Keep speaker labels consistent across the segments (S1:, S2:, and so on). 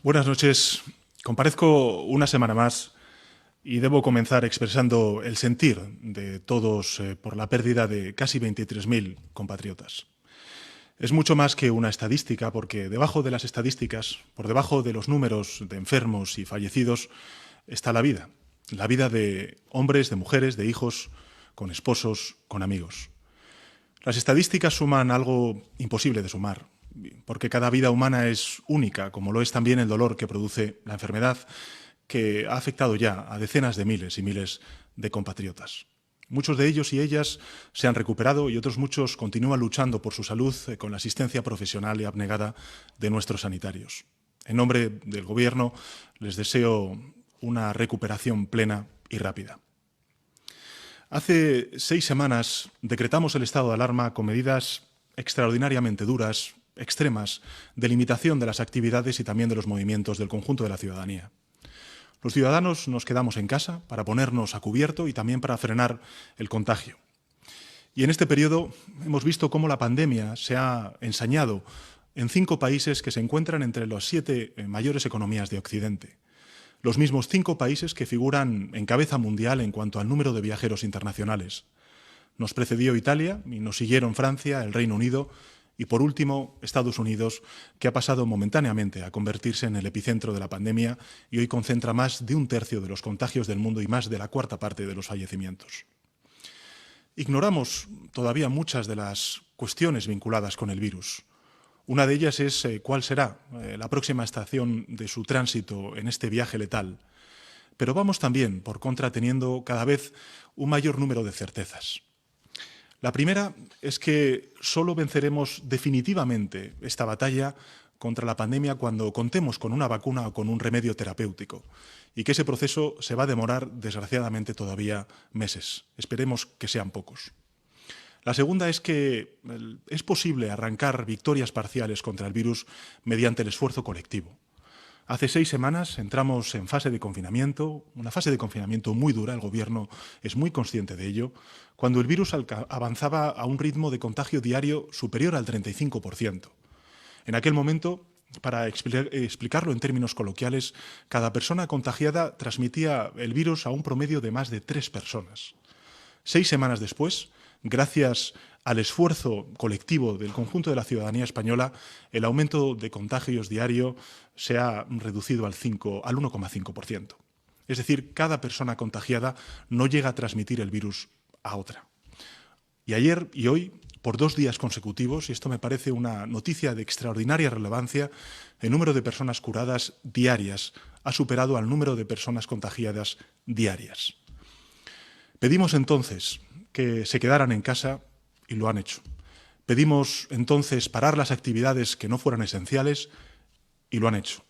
S1: Buenas noches. Comparezco una semana más y debo comenzar expresando el sentir de todos por la pérdida de casi 23.000 compatriotas. Es mucho más que una estadística porque debajo de las estadísticas, por debajo de los números de enfermos y fallecidos, está la vida de hombres, de mujeres, de hijos, con esposos, con amigos. Las estadísticas suman algo imposible de sumar, porque cada vida humana es única, como lo es también el dolor que produce la enfermedad que ha afectado ya a decenas de miles y miles de compatriotas. Muchos de ellos y ellas se han recuperado y otros muchos continúan luchando por su salud con la asistencia profesional y abnegada de nuestros sanitarios. En nombre del Gobierno les deseo una recuperación plena y rápida. Hace 6 semanas decretamos el estado de alarma con medidas extraordinariamente duras, extremas, de limitación de las actividades y también de los movimientos del conjunto de la ciudadanía. Los ciudadanos nos quedamos en casa para ponernos a cubierto y también para frenar el contagio. Y en este periodo hemos visto cómo la pandemia se ha ensañado en 5 países que se encuentran entre las 7 mayores economías de Occidente. Los mismos 5 países que figuran en cabeza mundial en cuanto al número de viajeros internacionales. Nos precedió Italia y nos siguieron Francia, el Reino Unido y, por último, Estados Unidos, que ha pasado momentáneamente a convertirse en el epicentro de la pandemia y hoy concentra más de 1/3 de los contagios del mundo y más de la 1/4 parte de los fallecimientos. Ignoramos todavía muchas de las cuestiones vinculadas con el virus. Una de ellas es cuál será la próxima estación de su tránsito en este viaje letal. Pero vamos también, por contra, teniendo cada vez un mayor número de certezas. La primera es que solo venceremos definitivamente esta batalla contra la pandemia cuando contemos con una vacuna o con un remedio terapéutico, y que ese proceso se va a demorar, desgraciadamente, todavía meses. Esperemos que sean pocos. La segunda es que es posible arrancar victorias parciales contra el virus mediante el esfuerzo colectivo. Hace 6 semanas entramos en fase de confinamiento, una fase de confinamiento muy dura, el Gobierno es muy consciente de ello, cuando el virus avanzaba a un ritmo de contagio diario superior al 35%. En aquel momento, para explicarlo en términos coloquiales, cada persona contagiada transmitía el virus a un promedio de más de 3 personas. 6 semanas después, gracias al esfuerzo colectivo del conjunto de la ciudadanía española, el aumento de contagios diario se ha reducido al 1,5%. Es decir, cada persona contagiada no llega a transmitir el virus a otra. Y ayer y hoy, por 2 días consecutivos, y esto me parece una noticia de extraordinaria relevancia, el número de personas curadas diarias ha superado al número de personas contagiadas diarias. Pedimos entonces que se quedaran en casa y lo han hecho. Pedimos entonces parar las actividades que no fueran esenciales y lo han hecho.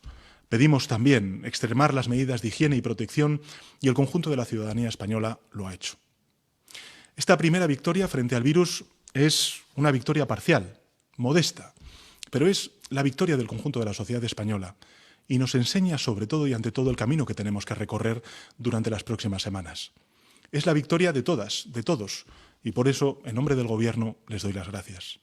S1: Pedimos también extremar las medidas de higiene y protección y el conjunto de la ciudadanía española lo ha hecho. Esta primera victoria frente al virus es una victoria parcial, modesta, pero es la victoria del conjunto de la sociedad española y nos enseña sobre todo y ante todo el camino que tenemos que recorrer durante las próximas semanas. Es la victoria de todas, de todos, y por eso, en nombre del Gobierno, les doy las gracias.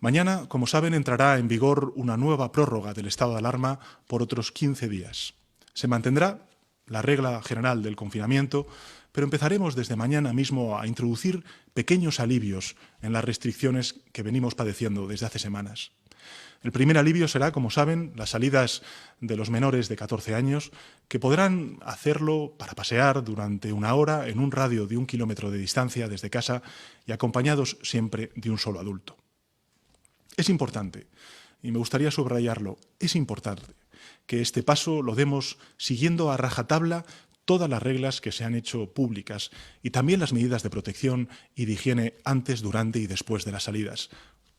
S1: Mañana, como saben, entrará en vigor una nueva prórroga del estado de alarma por otros 15 días. Se mantendrá la regla general del confinamiento, pero empezaremos desde mañana mismo a introducir pequeños alivios en las restricciones que venimos padeciendo desde hace semanas. El primer alivio será, como saben, las salidas de los menores de 14 años, que podrán hacerlo para pasear durante 1 hora en un radio de 1 kilómetro de distancia desde casa y acompañados siempre de un solo adulto. Es importante, y me gustaría subrayarlo, es importante que este paso lo demos siguiendo a rajatabla todas las reglas que se han hecho públicas y también las medidas de protección y de higiene antes, durante y después de las salidas.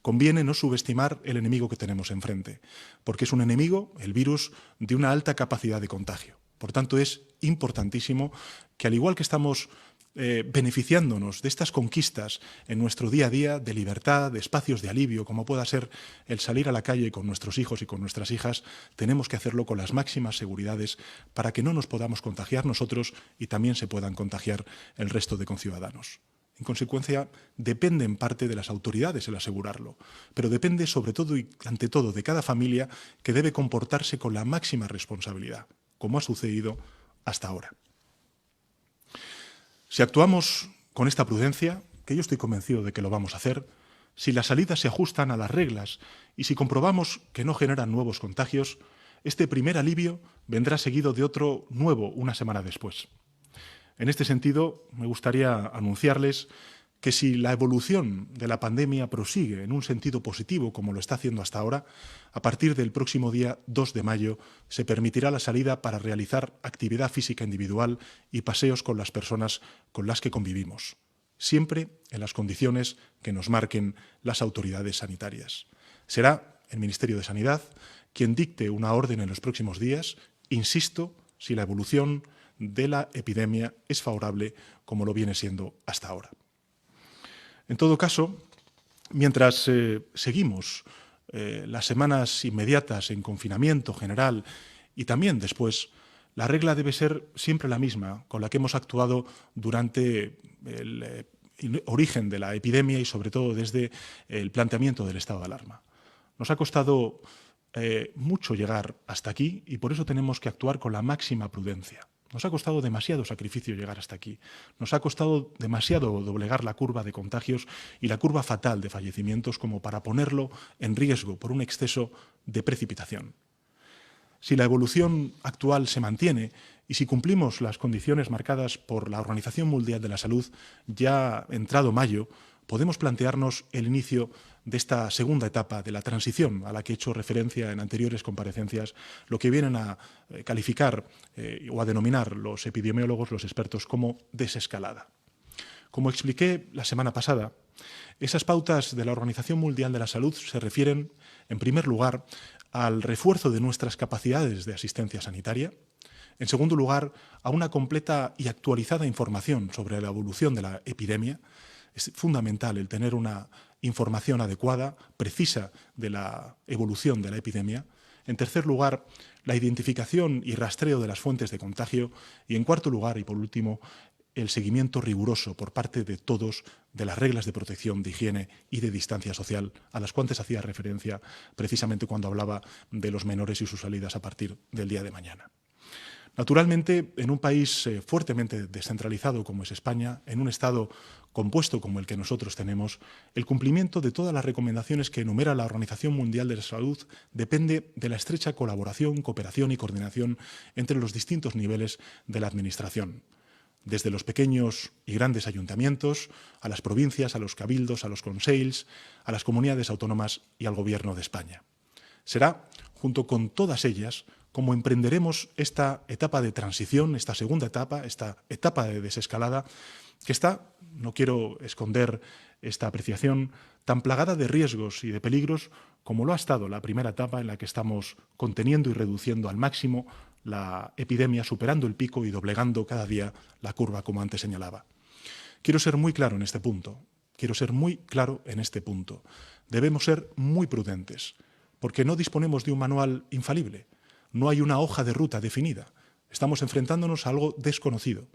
S1: Conviene no subestimar el enemigo que tenemos enfrente, porque es un enemigo, el virus, de una alta capacidad de contagio. Por tanto, es importantísimo que, al igual que estamos beneficiándonos de estas conquistas en nuestro día a día de libertad, de espacios de alivio, como pueda ser el salir a la calle con nuestros hijos y con nuestras hijas, tenemos que hacerlo con las máximas seguridades para que no nos podamos contagiar nosotros y también se puedan contagiar el resto de conciudadanos. En consecuencia, depende en parte de las autoridades el asegurarlo, pero depende sobre todo y ante todo de cada familia, que debe comportarse con la máxima responsabilidad, como ha sucedido hasta ahora. Si actuamos con esta prudencia, que yo estoy convencido de que lo vamos a hacer, si las salidas se ajustan a las reglas y si comprobamos que no generan nuevos contagios, este primer alivio vendrá seguido de otro nuevo una semana después. En este sentido, me gustaría anunciarles que si la evolución de la pandemia prosigue en un sentido positivo, como lo está haciendo hasta ahora, a partir del próximo día 2 de mayo se permitirá la salida para realizar actividad física individual y paseos con las personas con las que convivimos, siempre en las condiciones que nos marquen las autoridades sanitarias. Será el Ministerio de Sanidad quien dicte una orden en los próximos días, insisto, si la evolución de la epidemia es favorable, como lo viene siendo hasta ahora. En todo caso, mientras seguimos las semanas inmediatas en confinamiento general y también después, la regla debe ser siempre la misma con la que hemos actuado durante el origen de la epidemia y sobre todo desde el planteamiento del estado de alarma. Nos ha costado mucho llegar hasta aquí y por eso tenemos que actuar con la máxima prudencia. Nos ha costado demasiado sacrificio llegar hasta aquí. Nos ha costado demasiado doblegar la curva de contagios y la curva fatal de fallecimientos como para ponerlo en riesgo por un exceso de precipitación. Si la evolución actual se mantiene y si cumplimos las condiciones marcadas por la Organización Mundial de la Salud, ya entrado mayo, podemos plantearnos el inicio de esta segunda etapa de la transición a la que he hecho referencia en anteriores comparecencias, lo que vienen a calificar o a denominar los epidemiólogos, los expertos, como desescalada. Como expliqué la semana pasada, esas pautas de la Organización Mundial de la Salud se refieren, en primer lugar, al refuerzo de nuestras capacidades de asistencia sanitaria, en segundo lugar, a una completa y actualizada información sobre la evolución de la epidemia. Es fundamental el tener una información adecuada, precisa de la evolución de la epidemia. En tercer lugar, la identificación y rastreo de las fuentes de contagio. Y en cuarto lugar, y por último, el seguimiento riguroso por parte de todos de las reglas de protección, de higiene y de distancia social, a las cuales hacía referencia precisamente cuando hablaba de los menores y sus salidas a partir del día de mañana. Naturalmente, en un país fuertemente descentralizado como es España, en un Estado compuesto como el que nosotros tenemos, el cumplimiento de todas las recomendaciones que enumera la Organización Mundial de la Salud depende de la estrecha colaboración, cooperación y coordinación entre los distintos niveles de la Administración, desde los pequeños y grandes ayuntamientos, a las provincias, a los cabildos, a los consells, a las comunidades autónomas y al Gobierno de España. Será, junto con todas ellas, como emprenderemos esta etapa de transición, esta segunda etapa, esta etapa de desescalada, que está, no quiero esconder esta apreciación, tan plagada de riesgos y de peligros como lo ha estado la primera etapa en la que estamos conteniendo y reduciendo al máximo la epidemia, superando el pico y doblegando cada día la curva, como antes señalaba. Quiero ser muy claro en este punto. Debemos ser muy prudentes, porque no disponemos de un manual infalible. No hay una hoja de ruta definida. Estamos enfrentándonos a algo desconocido.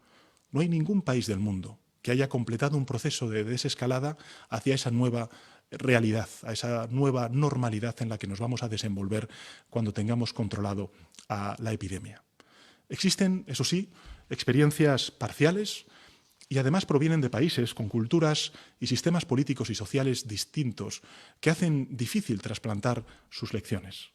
S1: No hay ningún país del mundo que haya completado un proceso de desescalada hacia esa nueva realidad, a esa nueva normalidad en la que nos vamos a desenvolver cuando tengamos controlado a la epidemia. Existen, eso sí, experiencias parciales y además provienen de países con culturas y sistemas políticos y sociales distintos que hacen difícil trasplantar sus lecciones.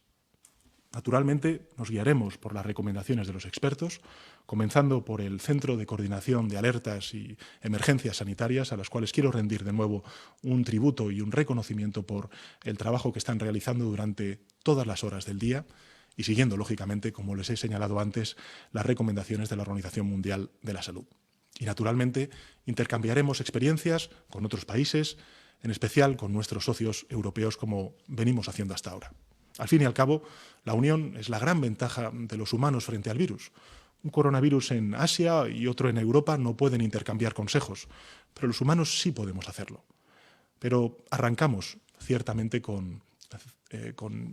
S1: Naturalmente, nos guiaremos por las recomendaciones de los expertos, comenzando por el Centro de Coordinación de Alertas y Emergencias Sanitarias, a las cuales quiero rendir de nuevo un tributo y un reconocimiento por el trabajo que están realizando durante todas las horas del día y siguiendo, lógicamente, como les he señalado antes, las recomendaciones de la Organización Mundial de la Salud. Y, naturalmente, intercambiaremos experiencias con otros países, en especial con nuestros socios europeos, como venimos haciendo hasta ahora. Al fin y al cabo, la unión es la gran ventaja de los humanos frente al virus. Un coronavirus en Asia y otro en Europa no pueden intercambiar consejos, pero los humanos sí podemos hacerlo. Pero arrancamos, ciertamente, con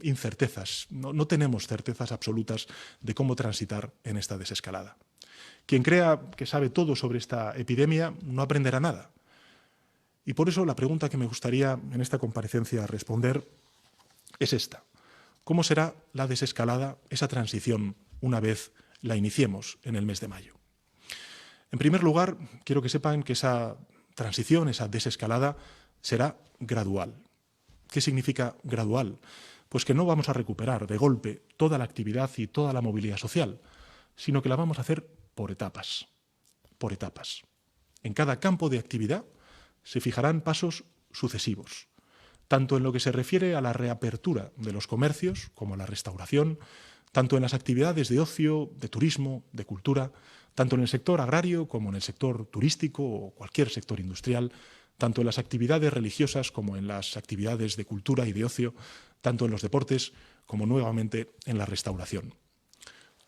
S1: incertezas. No tenemos certezas absolutas de cómo transitar en esta desescalada. Quien crea que sabe todo sobre esta epidemia no aprenderá nada. Y por eso la pregunta que me gustaría en esta comparecencia responder es esta. ¿Cómo será la desescalada, esa transición, una vez la iniciemos en el mes de mayo? En primer lugar, quiero que sepan que esa transición, esa desescalada, será gradual. ¿Qué significa gradual? Pues que no vamos a recuperar de golpe toda la actividad y toda la movilidad social, sino que la vamos a hacer por etapas. Por etapas. En cada campo de actividad se fijarán pasos sucesivos, tanto en lo que se refiere a la reapertura de los comercios, como a la restauración, tanto en las actividades de ocio, de turismo, de cultura, tanto en el sector agrario como en el sector turístico o cualquier sector industrial, tanto en las actividades religiosas como en las actividades de cultura y de ocio, tanto en los deportes como nuevamente en la restauración.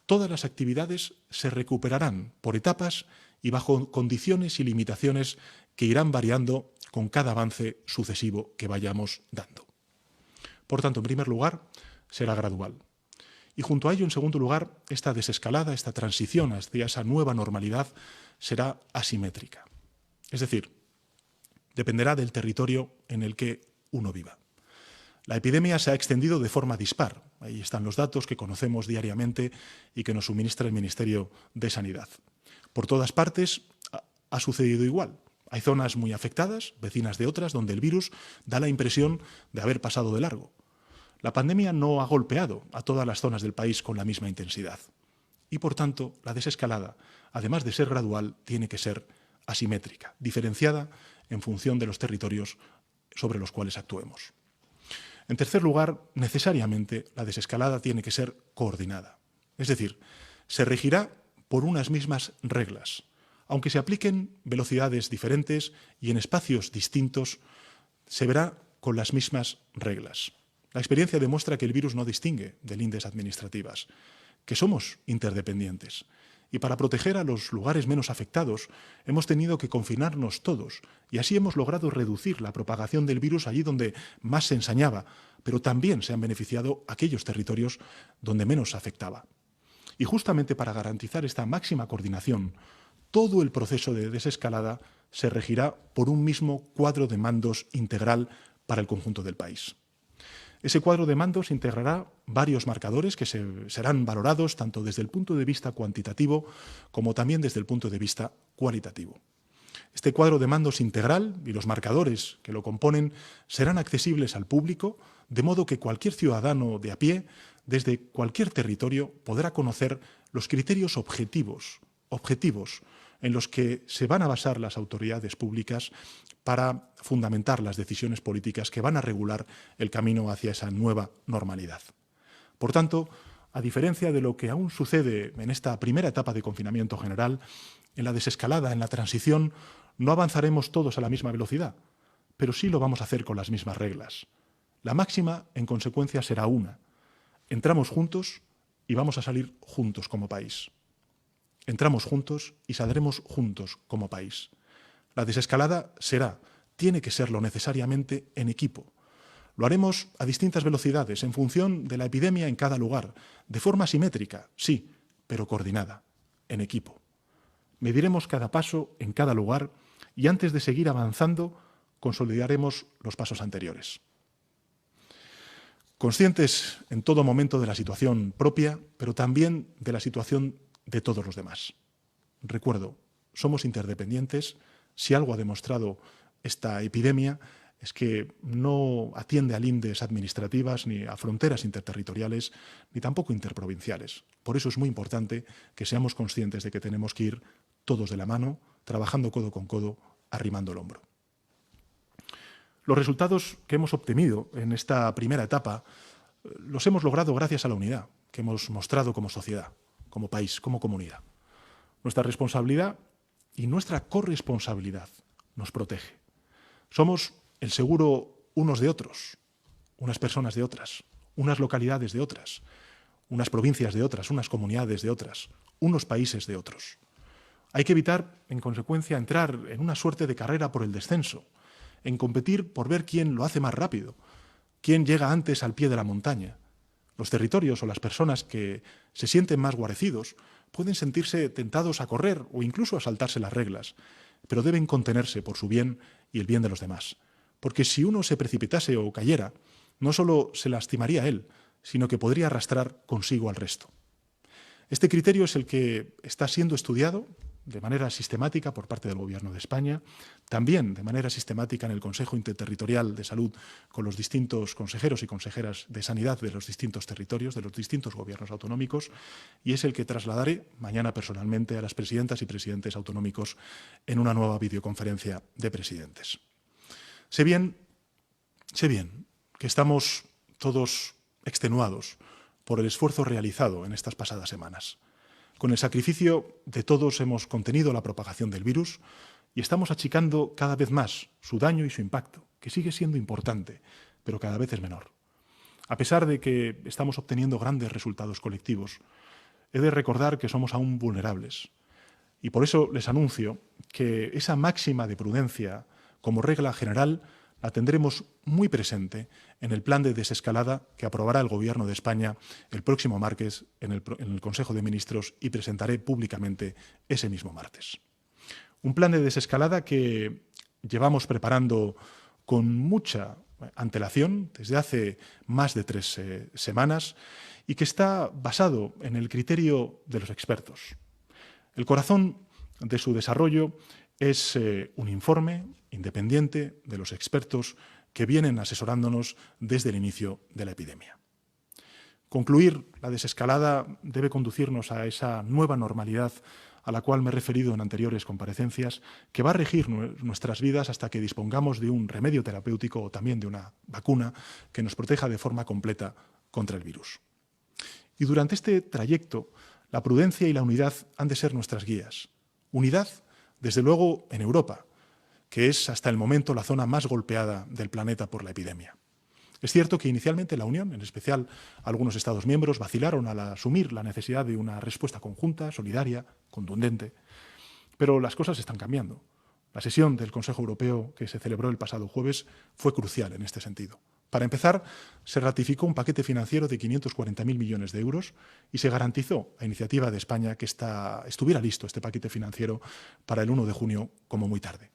S1: Todas las actividades se recuperarán por etapas y bajo condiciones y limitaciones que irán variando con cada avance sucesivo que vayamos dando. Por tanto, en primer lugar, será gradual. Y junto a ello, en segundo lugar, esta desescalada, esta transición hacia esa nueva normalidad será asimétrica. Es decir, dependerá del territorio en el que uno viva. La epidemia se ha extendido de forma dispar. Ahí están los datos que conocemos diariamente y que nos suministra el Ministerio de Sanidad. Por todas partes ha sucedido igual. Hay zonas muy afectadas, vecinas de otras, donde el virus da la impresión de haber pasado de largo. La pandemia no ha golpeado a todas las zonas del país con la misma intensidad. Y, por tanto, la desescalada, además de ser gradual, tiene que ser asimétrica, diferenciada en función de los territorios sobre los cuales actuemos. En tercer lugar, necesariamente, la desescalada tiene que ser coordinada. Es decir, se regirá por unas mismas reglas, aunque se apliquen velocidades diferentes y en espacios distintos, se verá con las mismas reglas. La experiencia demuestra que el virus no distingue de lindes administrativas, que somos interdependientes. Y para proteger a los lugares menos afectados, hemos tenido que confinarnos todos, y así hemos logrado reducir la propagación del virus allí donde más se ensañaba, pero también se han beneficiado aquellos territorios donde menos afectaba. Y justamente para garantizar esta máxima coordinación, todo el proceso de desescalada se regirá por un mismo cuadro de mandos integral para el conjunto del país. Ese cuadro de mandos integrará varios marcadores que serán valorados tanto desde el punto de vista cuantitativo como también desde el punto de vista cualitativo. Este cuadro de mandos integral y los marcadores que lo componen serán accesibles al público, de modo que cualquier ciudadano de a pie, desde cualquier territorio, podrá conocer los criterios objetivos en los que se van a basar las autoridades públicas para fundamentar las decisiones políticas que van a regular el camino hacia esa nueva normalidad. Por tanto, a diferencia de lo que aún sucede en esta primera etapa de confinamiento general, en la desescalada, en la transición, no avanzaremos todos a la misma velocidad, pero sí lo vamos a hacer con las mismas reglas. La máxima, en consecuencia, será una. Entramos juntos y vamos a salir juntos como país. Entramos juntos y saldremos juntos como país. La desescalada tiene que serlo necesariamente en equipo. Lo haremos a distintas velocidades, en función de la epidemia en cada lugar, de forma simétrica, sí, pero coordinada, en equipo. Mediremos cada paso en cada lugar y antes de seguir avanzando, consolidaremos los pasos anteriores. Conscientes en todo momento de la situación propia, pero también de la situación de todos los demás. Recuerdo, somos interdependientes. Si algo ha demostrado esta epidemia es que no atiende a lindes administrativas ni a fronteras interterritoriales ni tampoco interprovinciales. Por eso es muy importante que seamos conscientes de que tenemos que ir todos de la mano, trabajando codo con codo, arrimando el hombro. Los resultados que hemos obtenido en esta primera etapa los hemos logrado gracias a la unidad que hemos mostrado como sociedad, como país, como comunidad. Nuestra responsabilidad y nuestra corresponsabilidad nos protege. Somos el seguro unos de otros, unas personas de otras, unas localidades de otras, unas provincias de otras, unas comunidades de otras, unos países de otros. Hay que evitar, en consecuencia, entrar en una suerte de carrera por el descenso, en competir por ver quién lo hace más rápido, quién llega antes al pie de la montaña. Los territorios o las personas que se sienten más guarecidos pueden sentirse tentados a correr o incluso a saltarse las reglas, pero deben contenerse por su bien y el bien de los demás. Porque si uno se precipitase o cayera, no solo se lastimaría a él, sino que podría arrastrar consigo al resto. Este criterio es el que está siendo estudiado de manera sistemática por parte del Gobierno de España, también de manera sistemática en el Consejo Interterritorial de Salud con los distintos consejeros y consejeras de sanidad de los distintos territorios, de los distintos gobiernos autonómicos, y es el que trasladaré mañana personalmente a las presidentas y presidentes autonómicos en una nueva videoconferencia de presidentes. Sé bien que estamos todos extenuados por el esfuerzo realizado en estas pasadas semanas. Con el sacrificio de todos hemos contenido la propagación del virus y estamos achicando cada vez más su daño y su impacto, que sigue siendo importante, pero cada vez es menor. A pesar de que estamos obteniendo grandes resultados colectivos, he de recordar que somos aún vulnerables. Y por eso les anuncio que esa máxima de prudencia, como regla general, la tendremos muy presente en el plan de desescalada que aprobará el Gobierno de España el próximo martes en el Consejo de Ministros y presentaré públicamente ese mismo martes. Un plan de desescalada que llevamos preparando con mucha antelación desde hace más de 3 semanas y que está basado en el criterio de los expertos. El corazón de su desarrollo es un informe independiente de los expertos que vienen asesorándonos desde el inicio de la epidemia. Concluir la desescalada debe conducirnos a esa nueva normalidad a la cual me he referido en anteriores comparecencias, que va a regir nuestras vidas hasta que dispongamos de un remedio terapéutico o también de una vacuna que nos proteja de forma completa contra el virus. Y durante este trayecto, la prudencia y la unidad han de ser nuestras guías. Unidad, desde luego, en Europa, que es hasta el momento la zona más golpeada del planeta por la epidemia. Es cierto que inicialmente la Unión, en especial algunos Estados miembros, vacilaron al asumir la necesidad de una respuesta conjunta, solidaria, contundente, pero las cosas están cambiando. La sesión del Consejo Europeo que se celebró el pasado jueves fue crucial en este sentido. Para empezar, se ratificó un paquete financiero de 540.000 millones de euros y se garantizó a iniciativa de España que estuviera listo este paquete financiero para el 1 de junio como muy tarde.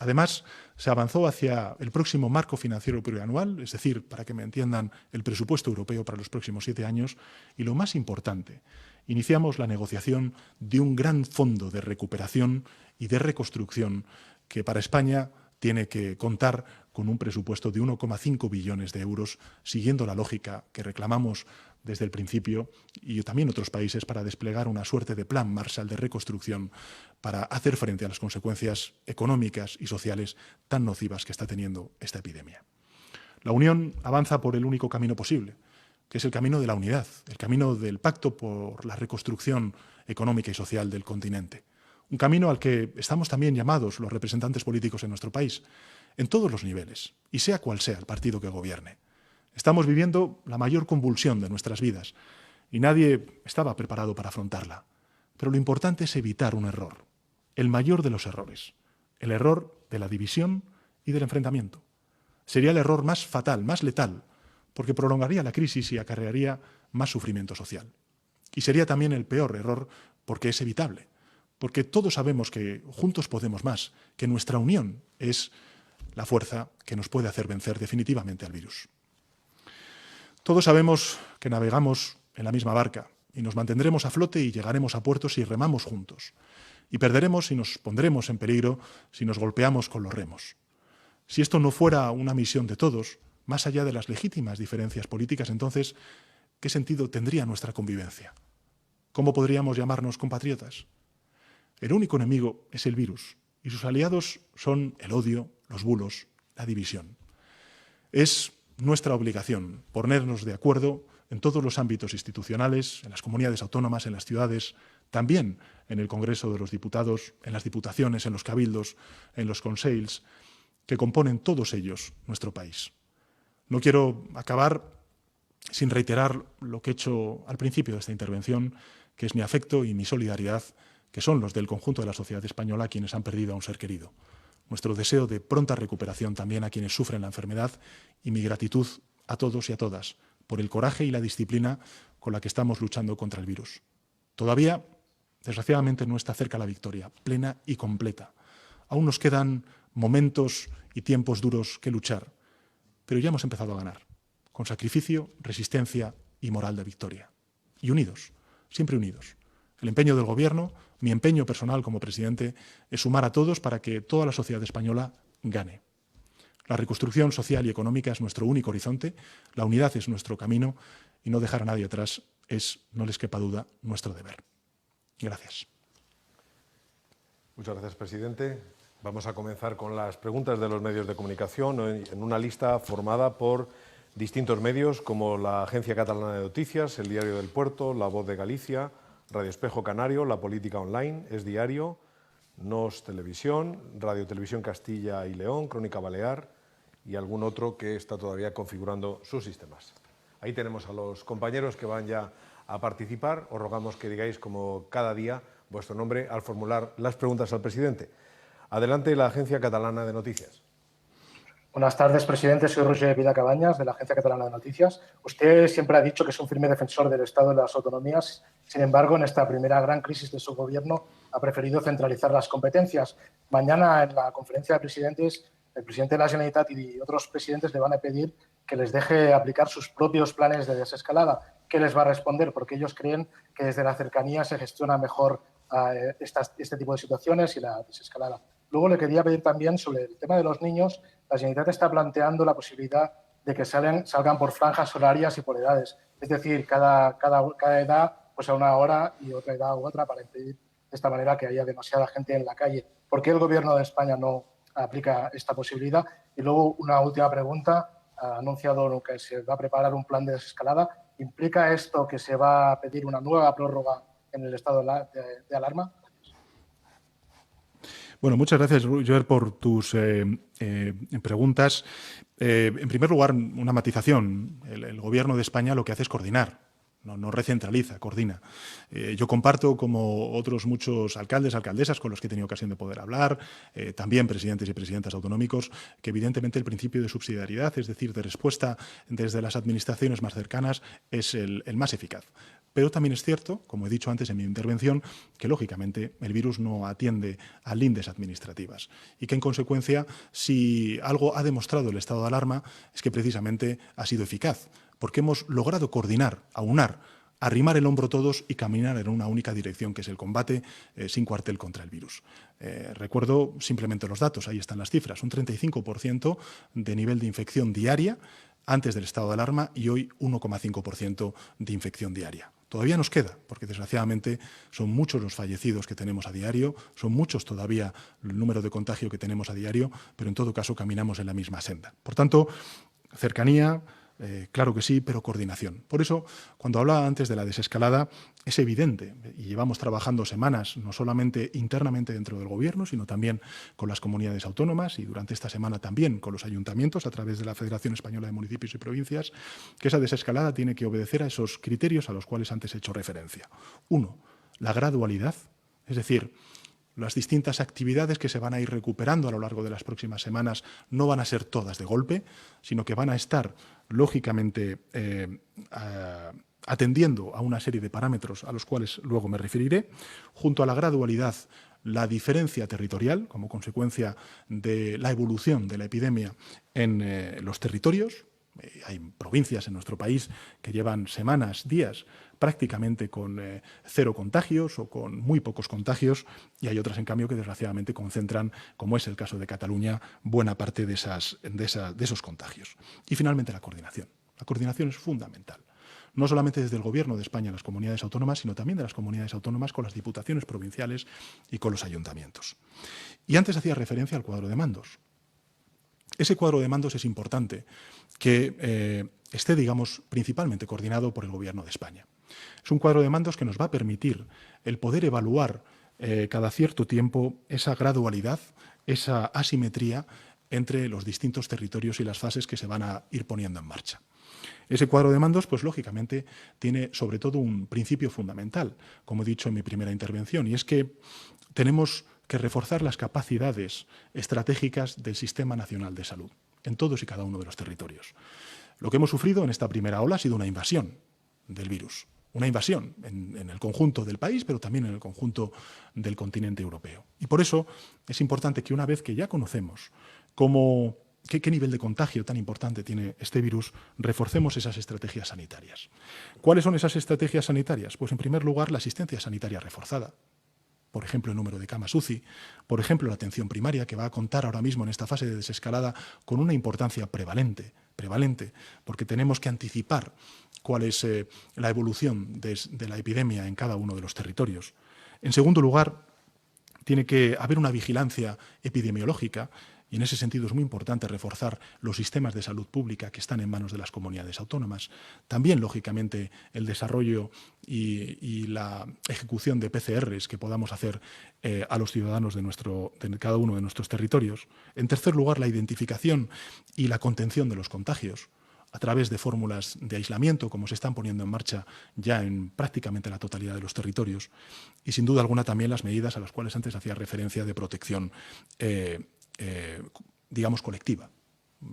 S1: Además, se avanzó hacia el próximo marco financiero plurianual, es decir, para que me entiendan, el presupuesto europeo para los próximos 7 años, y lo más importante, iniciamos la negociación de un gran fondo de recuperación y de reconstrucción que para España tiene que contar con un presupuesto de 1,5 billones de euros, siguiendo la lógica que reclamamos desde el principio y también otros países para desplegar una suerte de plan Marshall de reconstrucción para hacer frente a las consecuencias económicas y sociales tan nocivas que está teniendo esta epidemia. La Unión avanza por el único camino posible, que es el camino de la unidad, el camino del pacto por la reconstrucción económica y social del continente. Un camino al que estamos también llamados los representantes políticos en nuestro país, en todos los niveles, y sea cual sea el partido que gobierne. Estamos viviendo la mayor convulsión de nuestras vidas y nadie estaba preparado para afrontarla. Pero lo importante es evitar un error, el mayor de los errores, el error de la división y del enfrentamiento. Sería el error más fatal, más letal, porque prolongaría la crisis y acarrearía más sufrimiento social. Y sería también el peor error porque es evitable, porque todos sabemos que juntos podemos más, que nuestra unión es la fuerza que nos puede hacer vencer definitivamente al virus. Todos sabemos que navegamos en la misma barca y nos mantendremos a flote y llegaremos a puerto si remamos juntos. Y perderemos y nos pondremos en peligro si nos golpeamos con los remos. Si esto no fuera una misión de todos, más allá de las legítimas diferencias políticas, entonces, ¿qué sentido tendría nuestra convivencia? ¿Cómo podríamos llamarnos compatriotas? El único enemigo es el virus y sus aliados son el odio, los bulos, la división. Es nuestra obligación ponernos de acuerdo en todos los ámbitos institucionales, en las comunidades autónomas, en las ciudades, también en el Congreso de los Diputados, en las diputaciones, en los cabildos, en los consells, que componen todos ellos nuestro país. No quiero acabar sin reiterar lo que he hecho al principio de esta intervención, que es mi afecto y mi solidaridad, que son los del conjunto de la sociedad española quienes han perdido a un ser querido. Nuestro deseo de pronta recuperación también a quienes sufren la enfermedad y mi gratitud a todos y a todas por el coraje y la disciplina con la que estamos luchando contra el virus. Todavía, desgraciadamente, no está cerca la victoria, plena y completa. Aún nos quedan momentos y tiempos duros que luchar, pero ya hemos empezado a ganar, con sacrificio, resistencia y moral de victoria. Y unidos, siempre unidos. El empeño del Gobierno, mi empeño personal como presidente, es sumar a todos para que toda la sociedad española gane. La reconstrucción social y económica es nuestro único horizonte, la unidad es nuestro camino y no dejar a nadie atrás es, no les quepa duda, nuestro deber. Gracias.
S2: Muchas gracias, presidente. Vamos a comenzar con las preguntas de los medios de comunicación en una lista formada por distintos medios como la Agencia Catalana de Noticias, el Diario del Puerto, La Voz de Galicia, Radio Espejo Canario, La Política Online, Es Diario, NOS Televisión, Radio Televisión Castilla y León, Crónica Balear y algún otro que está todavía configurando sus sistemas. Ahí tenemos a los compañeros que van ya a participar. Os rogamos que digáis, como cada día, vuestro nombre al formular las preguntas al presidente. Adelante, la Agencia Catalana de Noticias.
S3: Buenas tardes, presidente. Soy Roger Vilacabañas, de la Agencia Catalana de Noticias. Usted siempre ha dicho que es un firme defensor del Estado y de las autonomías. Sin embargo, en esta primera gran crisis de su gobierno ha preferido centralizar las competencias. Mañana, en la conferencia de presidentes, el presidente de la Generalitat y otros presidentes le van a pedir que les deje aplicar sus propios planes de desescalada. ¿Qué les va a responder? Porque ellos creen que desde la cercanía se gestiona mejor este tipo de situaciones y la desescalada. Luego le quería pedir también sobre el tema de los niños. La Generalitat está planteando la posibilidad de que salgan por franjas horarias y por edades. Es decir, cada edad pues a una hora y otra edad u otra, para impedir de esta manera que haya demasiada gente en la calle. ¿Por qué el Gobierno de España no aplica esta posibilidad? Y luego una última pregunta. Ha anunciado que se va a preparar un plan de desescalada. ¿Implica esto que se va a pedir una nueva prórroga en el estado de alarma?
S1: Bueno, muchas gracias, Joer, por tus preguntas. En primer lugar, una matización. El Gobierno de España lo que hace es coordinar. No recentraliza, coordina. Yo comparto, como otros muchos alcaldes, alcaldesas con los que he tenido ocasión de poder hablar, también presidentes y presidentas autonómicos, que evidentemente el principio de subsidiariedad, es decir, de respuesta desde las administraciones más cercanas, es el más eficaz. Pero también es cierto, como he dicho antes en mi intervención, que lógicamente el virus no atiende a lindes administrativas y que en consecuencia, si algo ha demostrado el estado de alarma, es que precisamente ha sido eficaz, porque hemos logrado coordinar, aunar, arrimar el hombro todos y caminar en una única dirección, que es el combate sin cuartel contra el virus. Recuerdo simplemente los datos, ahí están las cifras, un 35% de nivel de infección diaria antes del estado de alarma y hoy 1,5% de infección diaria. Todavía nos queda, porque desgraciadamente son muchos los fallecidos que tenemos a diario, son muchos todavía el número de contagio que tenemos a diario, pero en todo caso caminamos en la misma senda. Por tanto, cercanía, claro que sí, pero coordinación. Por eso, cuando hablaba antes de la desescalada, es evidente, y llevamos trabajando semanas, no solamente internamente dentro del Gobierno, sino también con las comunidades autónomas y durante esta semana también con los ayuntamientos a través de la Federación Española de Municipios y Provincias, que esa desescalada tiene que obedecer a esos criterios a los cuales antes he hecho referencia. Uno, la gradualidad, es decir, las distintas actividades que se van a ir recuperando a lo largo de las próximas semanas no van a ser todas de golpe, sino que van a estar, lógicamente, atendiendo a una serie de parámetros a los cuales luego me referiré. Junto a la gradualidad, la diferencia territorial, como consecuencia de la evolución de la epidemia en los territorios. Hay provincias en nuestro país que llevan semanas, días, prácticamente con cero contagios o con muy pocos contagios, y hay otras, en cambio, que desgraciadamente concentran, como es el caso de Cataluña, buena parte de esos contagios. Y finalmente la coordinación. La coordinación es fundamental. No solamente desde el Gobierno de España, las comunidades autónomas, sino también de las comunidades autónomas con las diputaciones provinciales y con los ayuntamientos. Y antes hacía referencia al cuadro de mandos. Ese cuadro de mandos es importante que esté, digamos, principalmente coordinado por el Gobierno de España. Es un cuadro de mandos que nos va a permitir el poder evaluar cada cierto tiempo esa gradualidad, esa asimetría entre los distintos territorios y las fases que se van a ir poniendo en marcha. Ese cuadro de mandos, pues lógicamente, tiene sobre todo un principio fundamental, como he dicho en mi primera intervención, y es que tenemos que reforzar las capacidades estratégicas del Sistema Nacional de Salud en todos y cada uno de los territorios. Lo que hemos sufrido en esta primera ola ha sido una invasión del virus. una invasión en el conjunto del país, pero también en el conjunto del continente europeo. Y por eso es importante que una vez que ya conocemos qué nivel de contagio tan importante tiene este virus, reforcemos esas estrategias sanitarias. ¿Cuáles son esas estrategias sanitarias? Pues en primer lugar la asistencia sanitaria reforzada. Por ejemplo, el número de camas UCI, por ejemplo, la atención primaria, que va a contar ahora mismo en esta fase de desescalada con una importancia prevalente, porque tenemos que anticipar cuál es la evolución de la epidemia en cada uno de los territorios. En segundo lugar, tiene que haber una vigilancia epidemiológica. Y en ese sentido es muy importante reforzar los sistemas de salud pública que están en manos de las comunidades autónomas. También, lógicamente, el desarrollo y la ejecución de PCRs que podamos hacer a los ciudadanos de cada uno de nuestros territorios. En tercer lugar, la identificación y la contención de los contagios a través de fórmulas de aislamiento, como se están poniendo en marcha ya en prácticamente la totalidad de los territorios. Y, sin duda alguna, también las medidas a las cuales antes hacía referencia de protección digamos, colectiva,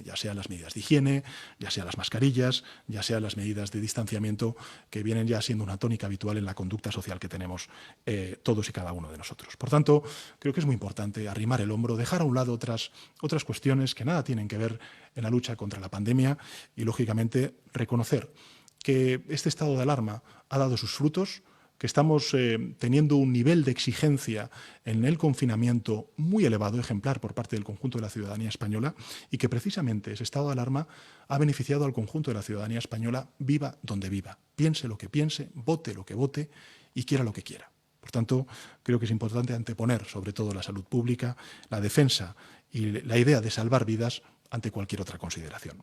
S1: ya sean las medidas de higiene, ya sean las mascarillas, ya sean las medidas de distanciamiento que vienen ya siendo una tónica habitual en la conducta social que tenemos todos y cada uno de nosotros. Por tanto, creo que es muy importante arrimar el hombro, dejar a un lado otras cuestiones que nada tienen que ver en la lucha contra la pandemia y, lógicamente, reconocer que este estado de alarma ha dado sus frutos, que estamos teniendo un nivel de exigencia en el confinamiento muy elevado, ejemplar por parte del conjunto de la ciudadanía española, y que precisamente ese estado de alarma ha beneficiado al conjunto de la ciudadanía española, viva donde viva, piense lo que piense, vote lo que vote y quiera lo que quiera. Por tanto, creo que es importante anteponer sobre todo la salud pública, la defensa y la idea de salvar vidas ante cualquier otra consideración.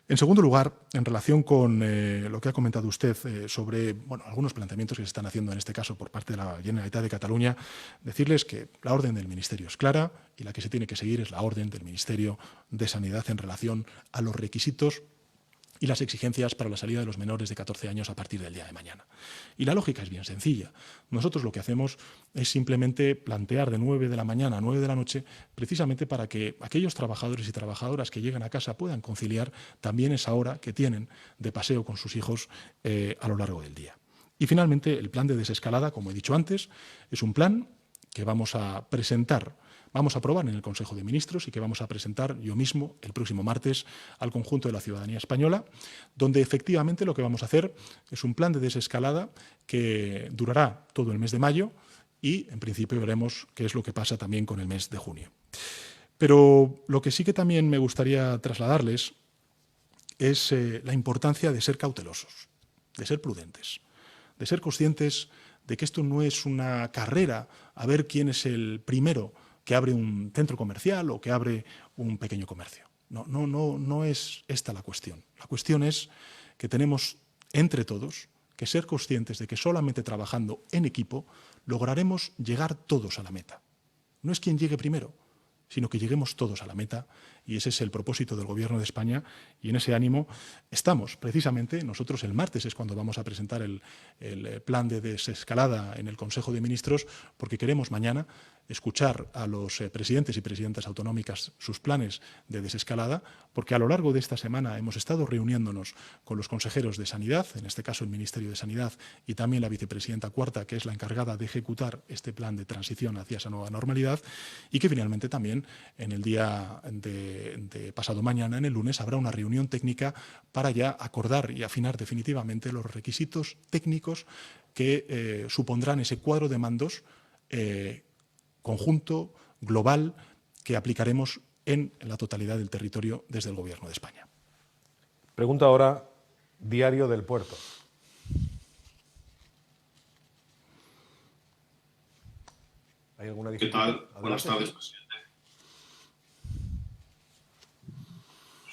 S1: En segundo lugar, en relación con lo que ha comentado usted sobre algunos planteamientos que se están haciendo en este caso por parte de la Generalitat de Cataluña, decirles que la orden del Ministerio es clara y la que se tiene que seguir es la orden del Ministerio de Sanidad en relación a los requisitos y las exigencias para la salida de los menores de 14 años a partir del día de mañana. Y la lógica es bien sencilla. Nosotros lo que hacemos es simplemente plantear de 9 de la mañana a 9 de la noche precisamente para que aquellos trabajadores y trabajadoras que llegan a casa puedan conciliar también esa hora que tienen de paseo con sus hijos a lo largo del día. Y finalmente, el plan de desescalada, como he dicho antes, es un plan que vamos a aprobar en el Consejo de Ministros y que vamos a presentar yo mismo el próximo martes al conjunto de la ciudadanía española, donde efectivamente lo que vamos a hacer es un plan de desescalada que durará todo el mes de mayo y en principio veremos qué es lo que pasa también con el mes de junio. Pero lo que sí que también me gustaría trasladarles es la importancia de ser cautelosos, de ser prudentes, de ser conscientes de que esto no es una carrera a ver quién es el primero que abre un centro comercial o que abre un pequeño comercio. No es esta la cuestión. La cuestión es que tenemos entre todos que ser conscientes de que solamente trabajando en equipo lograremos llegar todos a la meta. No es quien llegue primero, sino que lleguemos todos a la meta, y ese es el propósito del Gobierno de España, y en ese ánimo estamos. Precisamente nosotros el martes es cuando vamos a presentar el plan de desescalada en el Consejo de Ministros, porque queremos mañana escuchar a los presidentes y presidentas autonómicas sus planes de desescalada, porque a lo largo de esta semana hemos estado reuniéndonos con los consejeros de Sanidad, en este caso el Ministerio de Sanidad, y también la vicepresidenta cuarta, que es la encargada de ejecutar este plan de transición hacia esa nueva normalidad, y que finalmente también en el día de pasado mañana, en el lunes, habrá una reunión técnica para ya acordar y afinar definitivamente los requisitos técnicos que supondrán ese cuadro de mandos conjunto, global, que aplicaremos en la totalidad del territorio desde el Gobierno de España.
S2: Pregunta ahora, Diario del Puerto. ¿Hay alguna dificultad?
S4: ¿Qué tal? Buenas tardes, presidente.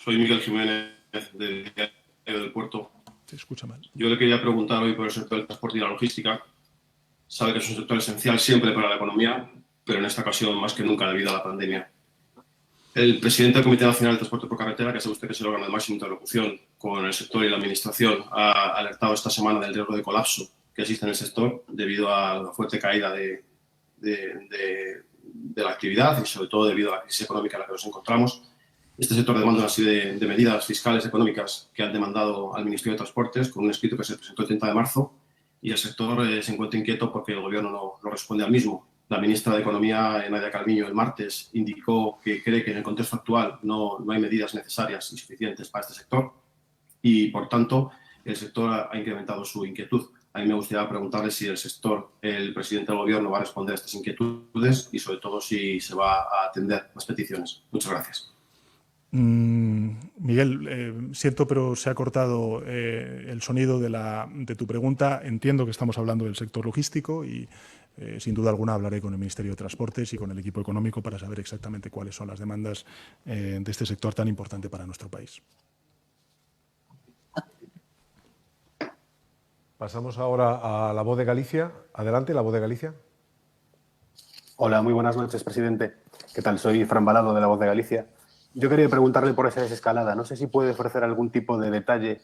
S4: Soy Miguel Jiménez, del Diario del Puerto.
S1: Se escucha mal.
S4: Yo le quería preguntar hoy por el sector del transporte y la logística. Sabe que es un sector esencial siempre para la economía, pero en esta ocasión más que nunca debido a la pandemia. El presidente del Comité Nacional de Transporte por Carretera, que sabe usted que es el órgano de máxima interlocución con el sector y la administración, ha alertado esta semana del riesgo de colapso que existe en el sector debido a la fuerte caída de la actividad y sobre todo debido a la crisis económica en la que nos encontramos. Este sector demanda una serie de medidas fiscales y económicas que han demandado al Ministerio de Transportes con un escrito que se presentó el 30 de marzo y el sector se encuentra inquieto porque el Gobierno no responde al mismo. La ministra de Economía, Nadia Calviño, el martes indicó que cree que en el contexto actual no hay medidas necesarias y suficientes para este sector y, por tanto, el sector ha incrementado su inquietud. A mí me gustaría preguntarle si el presidente del Gobierno va a responder a estas inquietudes y, sobre todo, si se va a atender las peticiones. Muchas gracias.
S1: Miguel, siento, pero se ha cortado el sonido de tu pregunta. Entiendo que estamos hablando del sector logístico y, sin duda alguna, hablaré con el Ministerio de Transportes y con el equipo económico para saber exactamente cuáles son las demandas de este sector tan importante para nuestro país.
S2: Pasamos ahora a La Voz de Galicia. Adelante, La Voz de Galicia.
S5: Hola, muy buenas noches, presidente. ¿Qué tal? Soy Fran Balado, de La Voz de Galicia. Yo quería preguntarle por esa desescalada. No sé si puede ofrecer algún tipo de detalle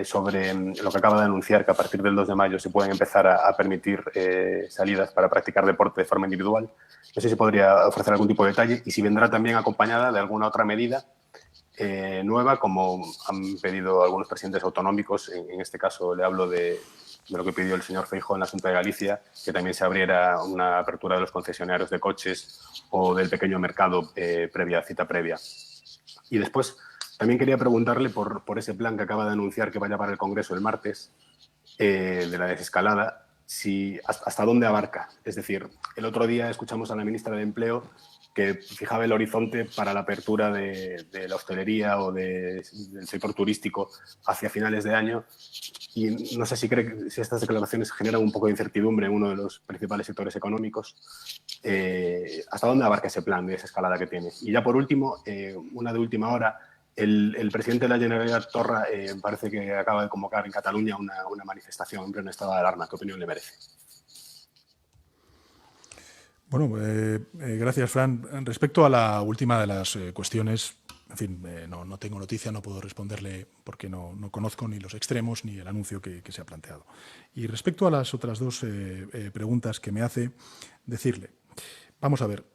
S5: sobre lo que acaba de anunciar, que a partir del 2 de mayo se pueden empezar a permitir salidas para practicar deporte de forma individual. No sé si podría ofrecer algún tipo de detalle y si vendrá también acompañada de alguna otra medida nueva, como han pedido algunos presidentes autonómicos. En este caso le hablo de lo que pidió el señor Feijóo en la Junta de Galicia, que también se abriera una apertura de los concesionarios de coches o del pequeño mercado cita previa. Y después también quería preguntarle por ese plan que acaba de anunciar que vaya para el Congreso el martes, de la desescalada, hasta dónde abarca. Es decir, el otro día escuchamos a la ministra de Empleo que fijaba el horizonte para la apertura de la hostelería o del sector turístico hacia finales de año. Y no sé si cree que si estas declaraciones generan un poco de incertidumbre en uno de los principales sectores económicos. ¿Hasta dónde abarca ese plan de esa escalada que tiene? Y ya por último, una de última hora, el presidente de la Generalitat, Torra, parece que acaba de convocar en Cataluña una manifestación en pleno estado de alarma. ¿Qué opinión le merece?
S1: Bueno, gracias, Fran. Respecto a la última de las cuestiones, en fin, no tengo noticia, no puedo responderle porque no conozco ni los extremos ni el anuncio que se ha planteado. Y respecto a las otras dos preguntas que me hace, decirle, vamos a ver,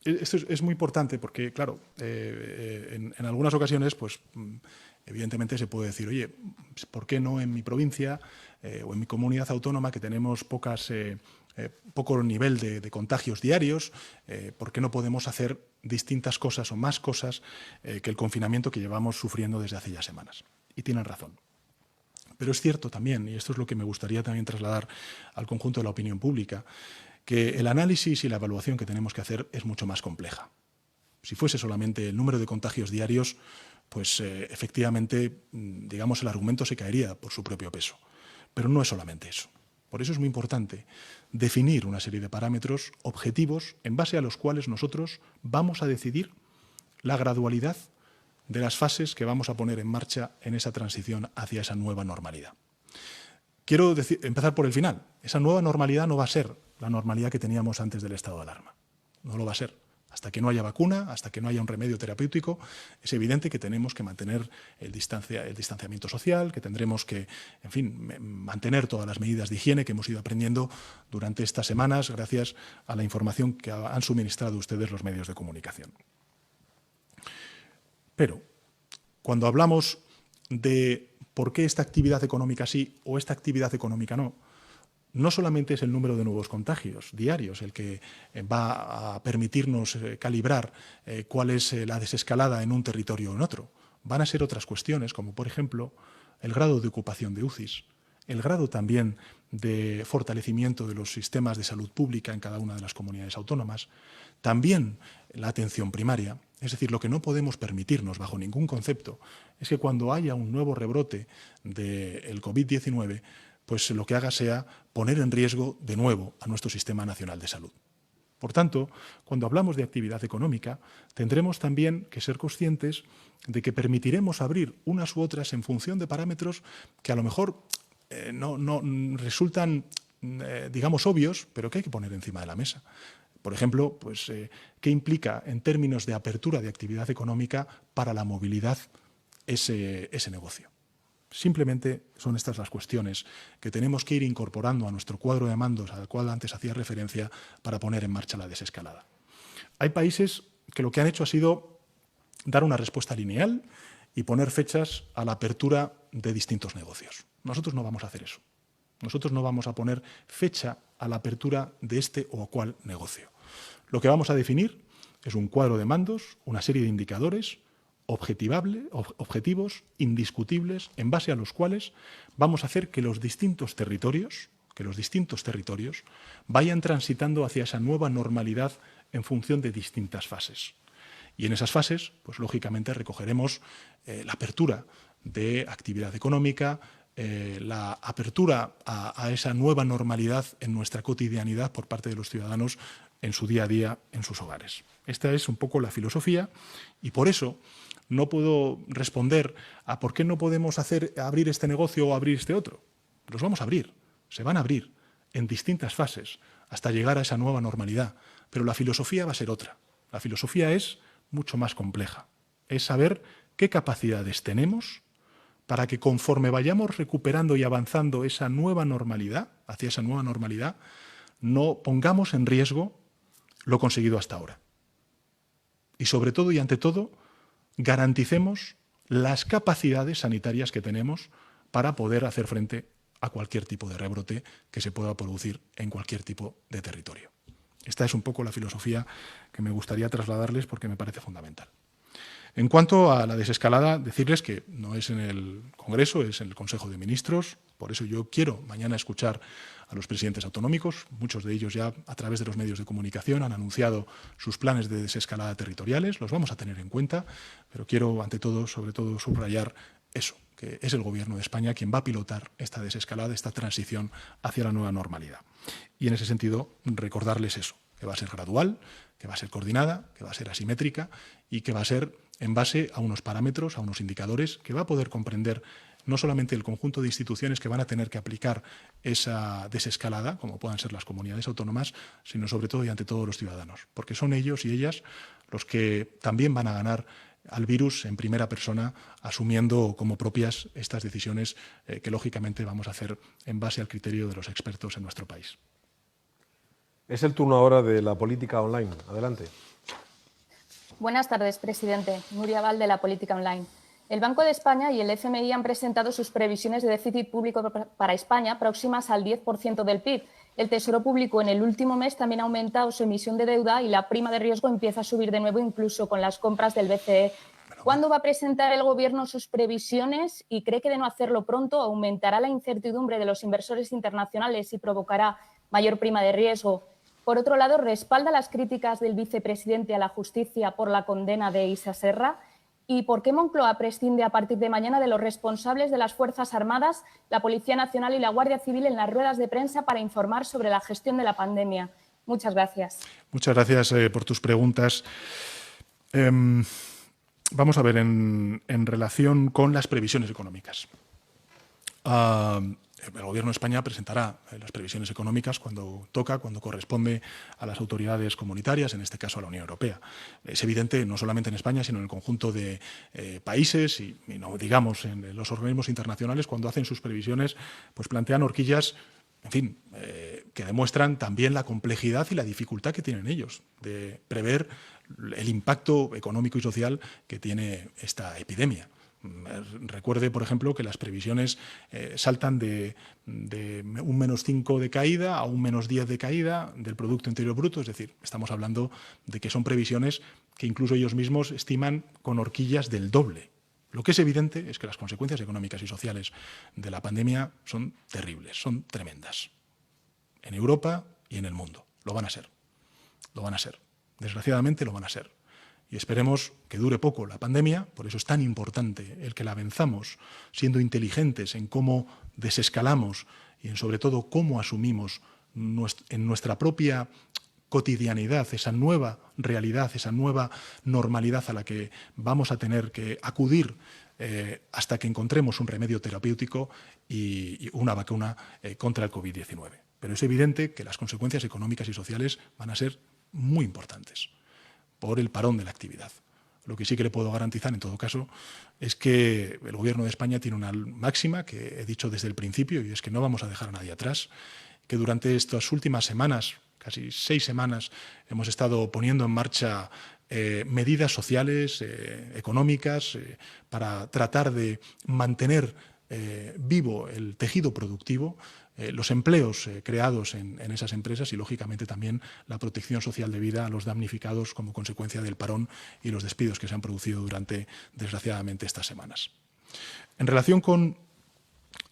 S1: esto es muy importante porque, claro, en algunas ocasiones, pues, evidentemente se puede decir, oye, ¿por qué no en mi provincia o en mi comunidad autónoma, que tenemos poco nivel de contagios diarios, ¿por qué no podemos hacer distintas cosas o más cosas que el confinamiento que llevamos sufriendo desde hace ya semanas? Y tienen razón. Pero es cierto también, y esto es lo que me gustaría también trasladar al conjunto de la opinión pública, que el análisis y la evaluación que tenemos que hacer es mucho más compleja. Si fuese solamente el número de contagios diarios, pues efectivamente, digamos, el argumento se caería por su propio peso. Pero no es solamente eso. Por eso es muy importante definir una serie de parámetros objetivos en base a los cuales nosotros vamos a decidir la gradualidad de las fases que vamos a poner en marcha en esa transición hacia esa nueva normalidad. Quiero empezar por el final. Esa nueva normalidad no va a ser la normalidad que teníamos antes del estado de alarma. No lo va a ser. Hasta que no haya vacuna, hasta que no haya un remedio terapéutico, es evidente que tenemos que mantener el distanciamiento social, que tendremos que, en fin, mantener todas las medidas de higiene que hemos ido aprendiendo durante estas semanas gracias a la información que han suministrado ustedes los medios de comunicación. Pero, cuando hablamos de por qué esta actividad económica sí o esta actividad económica no solamente es el número de nuevos contagios diarios el que va a permitirnos calibrar cuál es la desescalada en un territorio o en otro. Van a ser otras cuestiones, como por ejemplo el grado de ocupación de UCIs, el grado también de fortalecimiento de los sistemas de salud pública en cada una de las comunidades autónomas, también la atención primaria. Es decir, lo que no podemos permitirnos bajo ningún concepto es que cuando haya un nuevo rebrote del COVID-19, pues lo que haga sea poner en riesgo de nuevo a nuestro Sistema Nacional de Salud. Por tanto, cuando hablamos de actividad económica, tendremos también que ser conscientes de que permitiremos abrir unas u otras en función de parámetros que a lo mejor no resultan, digamos, obvios, pero que hay que poner encima de la mesa. Por ejemplo, pues, ¿qué implica en términos de apertura de actividad económica para la movilidad ese negocio? Simplemente son estas las cuestiones que tenemos que ir incorporando a nuestro cuadro de mandos al cual antes hacía referencia para poner en marcha la desescalada. Hay países que lo que han hecho ha sido dar una respuesta lineal y poner fechas a la apertura de distintos negocios. Nosotros no vamos a hacer eso. Nosotros no vamos a poner fecha a la apertura de este o cual negocio. Lo que vamos a definir es un cuadro de mandos, una serie de indicadores objetivos, indiscutibles, en base a los cuales vamos a hacer que los distintos territorios vayan transitando hacia esa nueva normalidad en función de distintas fases. Y en esas fases, pues lógicamente recogeremos la apertura de actividad económica, la apertura a esa nueva normalidad en nuestra cotidianidad por parte de los ciudadanos en su día a día, en sus hogares. Esta es un poco la filosofía y por eso no puedo responder a por qué no podemos abrir este negocio o abrir este otro. Los vamos a abrir, se van a abrir en distintas fases hasta llegar a esa nueva normalidad, pero la filosofía va a ser otra. La filosofía es mucho más compleja. Es saber qué capacidades tenemos para que conforme vayamos recuperando y avanzando esa nueva normalidad, hacia esa nueva normalidad, no pongamos en riesgo lo conseguido hasta ahora. Y sobre todo y ante todo, garanticemos las capacidades sanitarias que tenemos para poder hacer frente a cualquier tipo de rebrote que se pueda producir en cualquier tipo de territorio. Esta es un poco la filosofía que me gustaría trasladarles porque me parece fundamental. En cuanto a la desescalada, decirles que no es en el Congreso, es en el Consejo de Ministros. Por eso yo quiero mañana escuchar a los presidentes autonómicos. Muchos de ellos ya a través de los medios de comunicación han anunciado sus planes de desescalada territoriales. Los vamos a tener en cuenta, pero quiero ante todo, sobre todo, subrayar eso, que es el Gobierno de España quien va a pilotar esta desescalada, esta transición hacia la nueva normalidad. Y en ese sentido, recordarles eso, que va a ser gradual, que va a ser coordinada, que va a ser asimétrica y que va a ser en base a unos parámetros, a unos indicadores, que va a poder comprender no solamente el conjunto de instituciones que van a tener que aplicar esa desescalada, como puedan ser las comunidades autónomas, sino sobre todo y ante todos los ciudadanos, porque son ellos y ellas los que también van a ganar al virus en primera persona, asumiendo como propias estas decisiones que lógicamente vamos a hacer en base al criterio de los expertos en nuestro país.
S2: Es el turno ahora de la política online. Adelante.
S6: Buenas tardes, presidente. Nuria Val, de la Política Online. El Banco de España y el FMI han presentado sus previsiones de déficit público para España próximas al 10% del PIB. El Tesoro Público en el último mes también ha aumentado su emisión de deuda y la prima de riesgo empieza a subir de nuevo, incluso con las compras del BCE. ¿Cuándo va a presentar el Gobierno sus previsiones y cree que de no hacerlo pronto aumentará la incertidumbre de los inversores internacionales y provocará mayor prima de riesgo? Por otro lado, ¿respalda las críticas del vicepresidente a la justicia por la condena de Isa Serra? ¿Y por qué Moncloa prescinde a partir de mañana de los responsables de las Fuerzas Armadas, la Policía Nacional y la Guardia Civil en las ruedas de prensa para informar sobre la gestión de la pandemia? Muchas gracias.
S1: Muchas gracias por tus preguntas. Vamos a ver, en relación con las previsiones económicas. El Gobierno de España presentará las previsiones económicas cuando toca, cuando corresponde a las autoridades comunitarias, en este caso a la Unión Europea. Es evidente, no solamente en España, sino en el conjunto de países y no digamos en los organismos internacionales, cuando hacen sus previsiones, pues plantean horquillas, en fin, que demuestran también la complejidad y la dificultad que tienen ellos de prever el impacto económico y social que tiene esta epidemia. Recuerde, por ejemplo, que las previsiones saltan de un -5 de caída a un -10 de caída del Producto Interior Bruto. Es decir, estamos hablando de que son previsiones que incluso ellos mismos estiman con horquillas del doble. Lo que es evidente es que las consecuencias económicas y sociales de la pandemia son terribles, son tremendas. En Europa y en el mundo. Lo van a ser. Lo van a ser. Desgraciadamente lo van a ser. Y esperemos que dure poco la pandemia, por eso es tan importante el que la venzamos siendo inteligentes en cómo desescalamos y en sobre todo cómo asumimos en nuestra propia cotidianidad esa nueva realidad, esa nueva normalidad a la que vamos a tener que acudir hasta que encontremos un remedio terapéutico y una vacuna contra el COVID-19. Pero es evidente que las consecuencias económicas y sociales van a ser muy importantes por el parón de la actividad. Lo que sí que le puedo garantizar, en todo caso, es que el Gobierno de España tiene una máxima que he dicho desde el principio, y es que no vamos a dejar a nadie atrás, que durante estas últimas semanas, casi 6 semanas, hemos estado poniendo en marcha medidas sociales, económicas, para tratar de mantener vivo el tejido productivo, los empleos creados en esas empresas y, lógicamente, también la protección social debida a los damnificados como consecuencia del parón y los despidos que se han producido durante, desgraciadamente, estas semanas. En relación con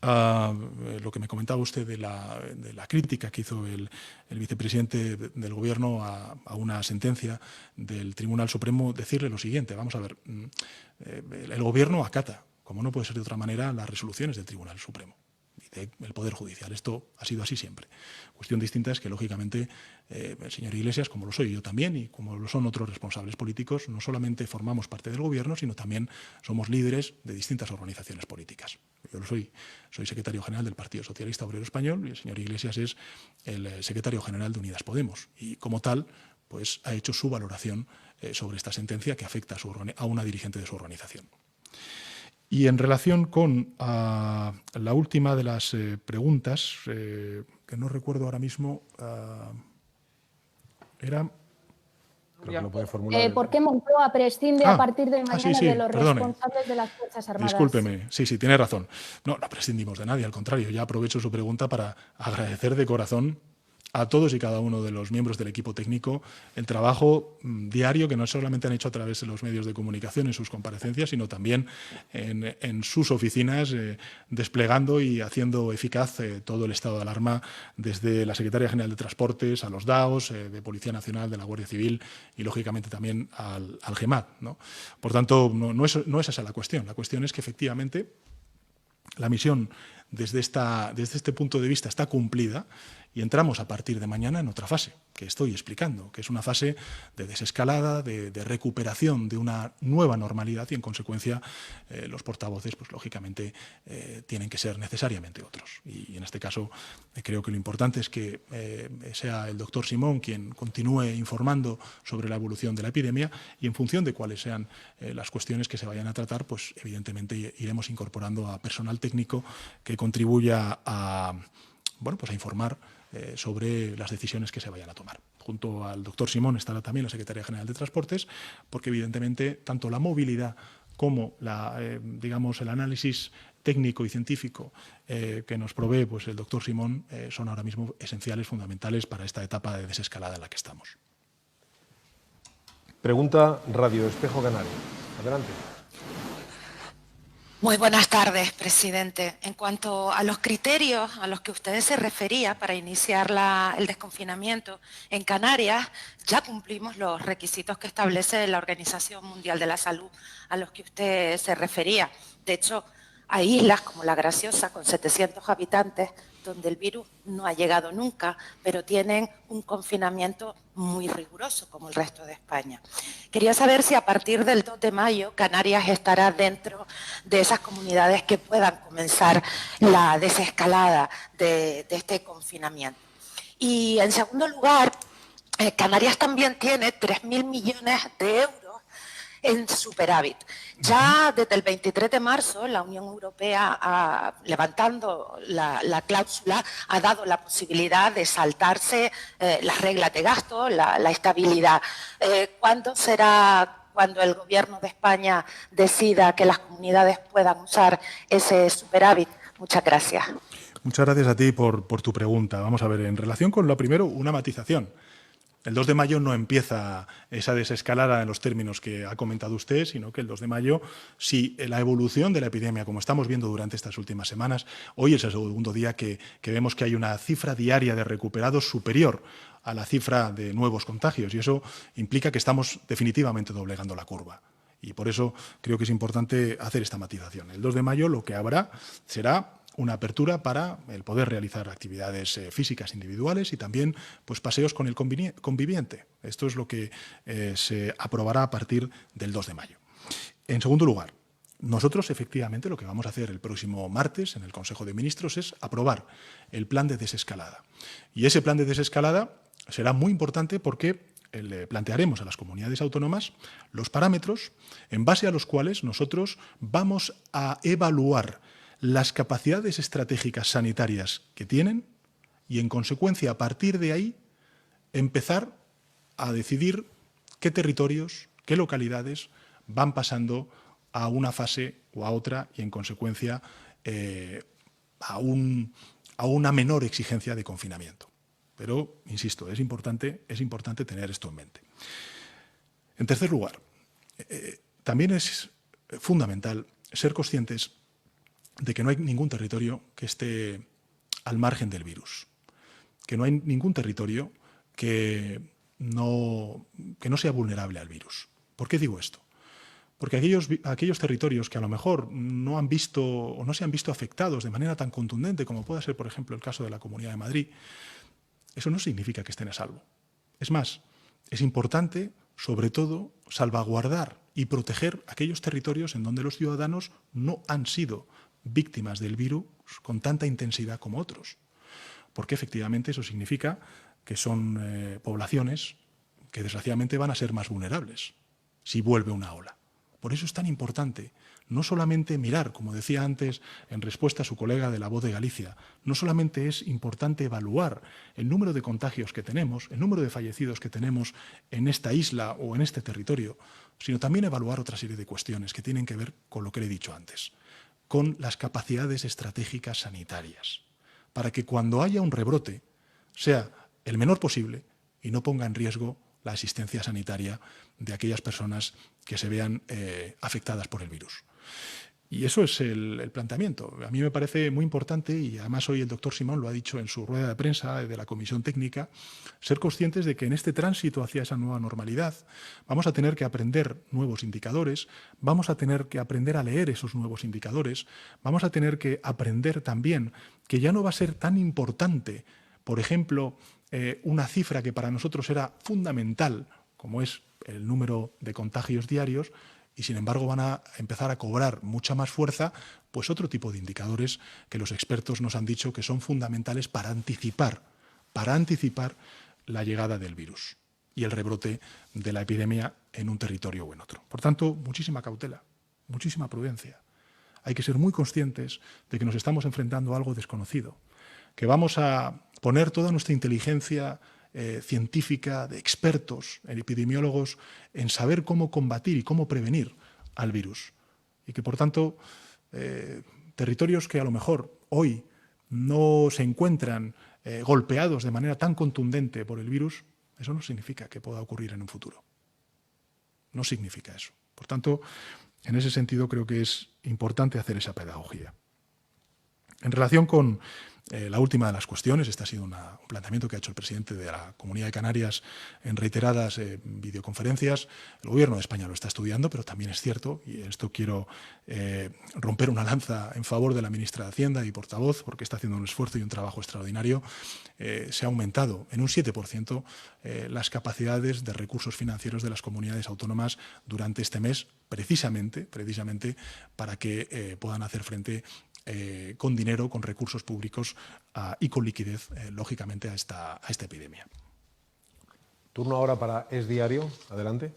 S1: lo que me comentaba usted de la crítica que hizo el vicepresidente del Gobierno a una sentencia del Tribunal Supremo, decirle lo siguiente. Vamos a ver, el Gobierno acata, como no puede ser de otra manera, las resoluciones del Tribunal Supremo y del Poder Judicial. Esto ha sido así siempre. Cuestión distinta es que, lógicamente, el señor Iglesias, como lo soy yo también y como lo son otros responsables políticos, no solamente formamos parte del Gobierno, sino también somos líderes de distintas organizaciones políticas. Yo lo soy secretario general del Partido Socialista Obrero Español y el señor Iglesias es el secretario general de Unidas Podemos. Y, como tal, pues ha hecho su valoración sobre esta sentencia que afecta a una dirigente de su organización. Y en relación con la última de las preguntas, que no recuerdo ahora mismo, era...
S2: Creo que lo puede formular.
S6: ¿Por qué Moncloa prescinde a partir de mañana de los responsables de las Fuerzas Armadas?
S1: Discúlpeme, sí, tiene razón. No prescindimos de nadie, al contrario. Ya aprovecho su pregunta para agradecer de corazón a todos y cada uno de los miembros del equipo técnico el trabajo diario que no solamente han hecho a través de los medios de comunicación en sus comparecencias, sino también en sus oficinas, desplegando y haciendo eficaz todo el estado de alarma, desde la Secretaría General de Transportes a los DAOs, de Policía Nacional, de la Guardia Civil y, lógicamente, también al GEMAT, ¿no? Por tanto, no es esa la cuestión. La cuestión es que, efectivamente, la misión desde este punto de vista está cumplida y entramos a partir de mañana en otra fase que estoy explicando, que es una fase de desescalada, de recuperación de una nueva normalidad y, en consecuencia, los portavoces, pues lógicamente, tienen que ser necesariamente otros. Y en este caso creo que lo importante es que sea el doctor Simón quien continúe informando sobre la evolución de la epidemia y, en función de cuáles sean las cuestiones que se vayan a tratar, pues evidentemente iremos incorporando a personal técnico que contribuya a informar sobre las decisiones que se vayan a tomar. Junto al doctor Simón estará también la Secretaría General de Transportes, porque, evidentemente, tanto la movilidad como el análisis técnico y científico que nos provee pues el doctor Simón son ahora mismo esenciales, fundamentales para esta etapa de desescalada en la que estamos.
S2: Pregunta Radio Espejo Canario. Adelante.
S7: Muy buenas tardes, presidente. En cuanto a los criterios a los que usted se refería para iniciar el desconfinamiento en Canarias, ya cumplimos los requisitos que establece la Organización Mundial de la Salud a los que usted se refería. De hecho, hay islas como La Graciosa, con 700 habitantes, donde el virus no ha llegado nunca, pero tienen un confinamiento muy riguroso, como el resto de España. Quería saber si a partir del 2 de mayo Canarias estará dentro de esas comunidades que puedan comenzar la desescalada de este confinamiento. Y, en segundo lugar, Canarias también tiene 3.000 millones de euros en superávit. Ya desde el 23 de marzo la Unión Europea, levantando la cláusula, ha dado la posibilidad de saltarse las reglas de gasto, la estabilidad. ¿Cuándo será cuando el Gobierno de España decida que las comunidades puedan usar ese superávit? Muchas gracias.
S1: Muchas gracias a ti por tu pregunta. Vamos a ver, en relación con lo primero, una matización. El 2 de mayo no empieza esa desescalada en los términos que ha comentado usted, sino que el 2 de mayo, si la evolución de la epidemia, como estamos viendo durante estas últimas semanas, hoy es el segundo día que vemos que hay una cifra diaria de recuperados superior a la cifra de nuevos contagios, y eso implica que estamos definitivamente doblegando la curva. Y por eso creo que es importante hacer esta matización. El 2 de mayo lo que habrá será una apertura para el poder realizar actividades físicas individuales y también pues paseos con el conviviente. Esto es lo que se aprobará a partir del 2 de mayo. En segundo lugar, nosotros efectivamente lo que vamos a hacer el próximo martes en el Consejo de Ministros es aprobar el plan de desescalada. Y ese plan de desescalada será muy importante porque le plantearemos a las comunidades autónomas los parámetros en base a los cuales nosotros vamos a evaluar las capacidades estratégicas sanitarias que tienen y, en consecuencia, a partir de ahí, empezar a decidir qué territorios, qué localidades van pasando a una fase o a otra y, en consecuencia, a una menor exigencia de confinamiento. Pero, insisto, es importante tener esto en mente. En tercer lugar, también es fundamental ser conscientes de que no hay ningún territorio que esté al margen del virus, que no hay ningún territorio que no sea vulnerable al virus. ¿Por qué digo esto? Porque aquellos territorios que a lo mejor no han visto o no se han visto afectados de manera tan contundente como pueda ser, por ejemplo, el caso de la Comunidad de Madrid, eso no significa que estén a salvo. Es más, es importante, sobre todo, salvaguardar y proteger aquellos territorios en donde los ciudadanos no han sido víctimas del virus con tanta intensidad como otros. Porque efectivamente eso significa que son poblaciones que desgraciadamente van a ser más vulnerables si vuelve una ola. Por eso es tan importante no solamente mirar, como decía antes en respuesta a su colega de La Voz de Galicia, no solamente es importante evaluar el número de contagios que tenemos, el número de fallecidos que tenemos en esta isla o en este territorio, sino también evaluar otra serie de cuestiones que tienen que ver con lo que le he dicho antes, con las capacidades estratégicas sanitarias, para que cuando haya un rebrote sea el menor posible y no ponga en riesgo la asistencia sanitaria de aquellas personas que se vean afectadas por el virus. Y eso es el planteamiento. A mí me parece muy importante, y además hoy el doctor Simón lo ha dicho en su rueda de prensa de la Comisión Técnica, ser conscientes de que en este tránsito hacia esa nueva normalidad vamos a tener que aprender nuevos indicadores, vamos a tener que aprender a leer esos nuevos indicadores, vamos a tener que aprender también que ya no va a ser tan importante, por ejemplo, una cifra que para nosotros era fundamental, como es el número de contagios diarios, y sin embargo van a empezar a cobrar mucha más fuerza, pues otro tipo de indicadores que los expertos nos han dicho que son fundamentales para anticipar la llegada del virus y el rebrote de la epidemia en un territorio o en otro. Por tanto, muchísima cautela, muchísima prudencia. Hay que ser muy conscientes de que nos estamos enfrentando a algo desconocido, que vamos a poner toda nuestra inteligencia científica, de expertos, epidemiólogos, en saber cómo combatir y cómo prevenir al virus. Y que, por tanto, territorios que a lo mejor hoy no se encuentran golpeados de manera tan contundente por el virus, eso no significa que pueda ocurrir en un futuro. No significa eso. Por tanto, en ese sentido creo que es importante hacer esa pedagogía. En relación con la última de las cuestiones, este ha sido un planteamiento que ha hecho el presidente de la Comunidad de Canarias en reiteradas videoconferencias. El Gobierno de España lo está estudiando, pero también es cierto, y esto quiero romper una lanza en favor de la ministra de Hacienda y portavoz, porque está haciendo un esfuerzo y un trabajo extraordinario. Se ha aumentado en un 7% las capacidades de recursos financieros de las comunidades autónomas durante este mes, precisamente para que puedan hacer frente con dinero, con recursos públicos y con liquidez, lógicamente, a esta epidemia.
S2: Turno ahora para Es Diario. Adelante.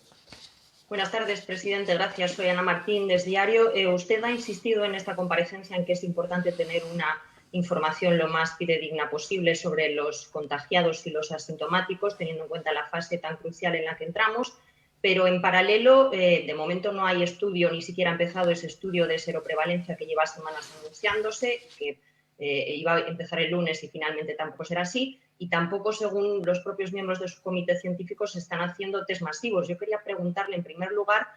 S8: Buenas tardes, presidente. Gracias. Soy Ana Martín, de Es Diario. Usted ha insistido en esta comparecencia en que es importante tener una información lo más fidedigna posible sobre los contagiados y los asintomáticos, teniendo en cuenta la fase tan crucial en la que entramos. Pero en paralelo, de momento no hay estudio, ni siquiera ha empezado ese estudio de seroprevalencia que lleva semanas anunciándose, que iba a empezar el lunes y finalmente tampoco será así, y tampoco, según los propios miembros de su comité científico, se están haciendo test masivos. Yo quería preguntarle, en primer lugar,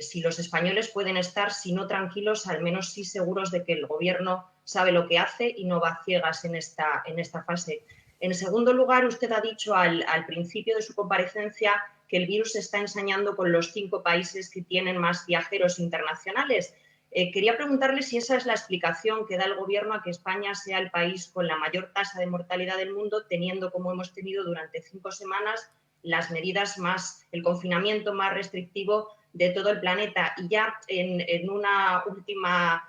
S8: si los españoles pueden estar, si no tranquilos, al menos sí seguros de que el Gobierno sabe lo que hace y no va a ciegas en esta fase. En segundo lugar, usted ha dicho al principio de su comparecencia que el virus se está ensañando con los 5 países que tienen más viajeros internacionales. Quería preguntarle si esa es la explicación que da el Gobierno a que España sea el país con la mayor tasa de mortalidad del mundo, teniendo, como hemos tenido durante 5 semanas, las medidas el confinamiento más restrictivo de todo el planeta. Y ya en última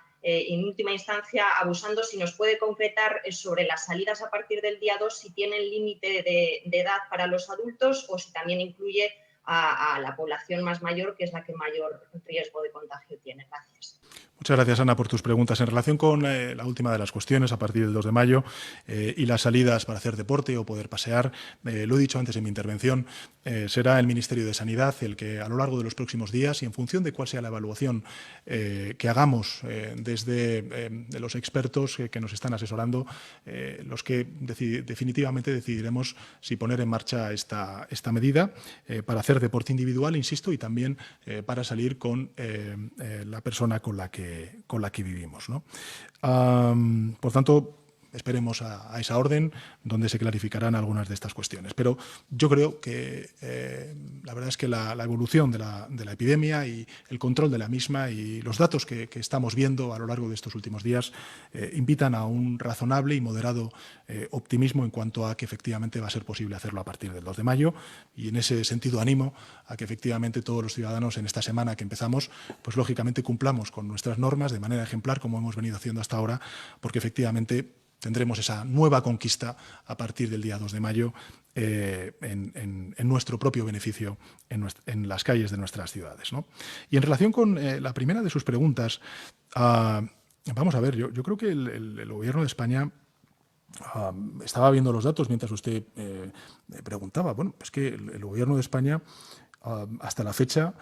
S8: instancia, abusando, si nos puede concretar sobre las salidas a partir del día 2, si tienen límite de edad para los adultos o si también incluye a la población más mayor, que es la que mayor riesgo de contagio tiene. Gracias.
S1: Muchas gracias, Ana, por tus preguntas. En relación con la última de las cuestiones, a partir del 2 de mayo, y las salidas para hacer deporte o poder pasear, lo he dicho antes en mi intervención, será el Ministerio de Sanidad el que a lo largo de los próximos días y en función de cuál sea la evaluación que hagamos desde de los expertos que nos están asesorando, los que definitivamente decidiremos si poner en marcha esta medida para hacer deporte individual, insisto, y también para salir con la persona con la que vivimos, ¿no? Por tanto, esperemos a esa orden donde se clarificarán algunas de estas cuestiones. Pero yo creo que la verdad es que la evolución de la epidemia y el control de la misma y los datos que estamos viendo a lo largo de estos últimos días invitan a un razonable y moderado optimismo en cuanto a que efectivamente va a ser posible hacerlo a partir del 2 de mayo. Y en ese sentido animo a que efectivamente todos los ciudadanos en esta semana que empezamos, pues lógicamente cumplamos con nuestras normas de manera ejemplar como hemos venido haciendo hasta ahora, porque efectivamente tendremos esa nueva conquista a partir del día 2 de mayo en nuestro propio beneficio en las calles de nuestras ciudades, ¿no? Y en relación con la primera de sus preguntas, vamos a ver, yo creo que el Gobierno de España estaba viendo los datos mientras usted preguntaba. Bueno, es que el Gobierno de España hasta la fecha,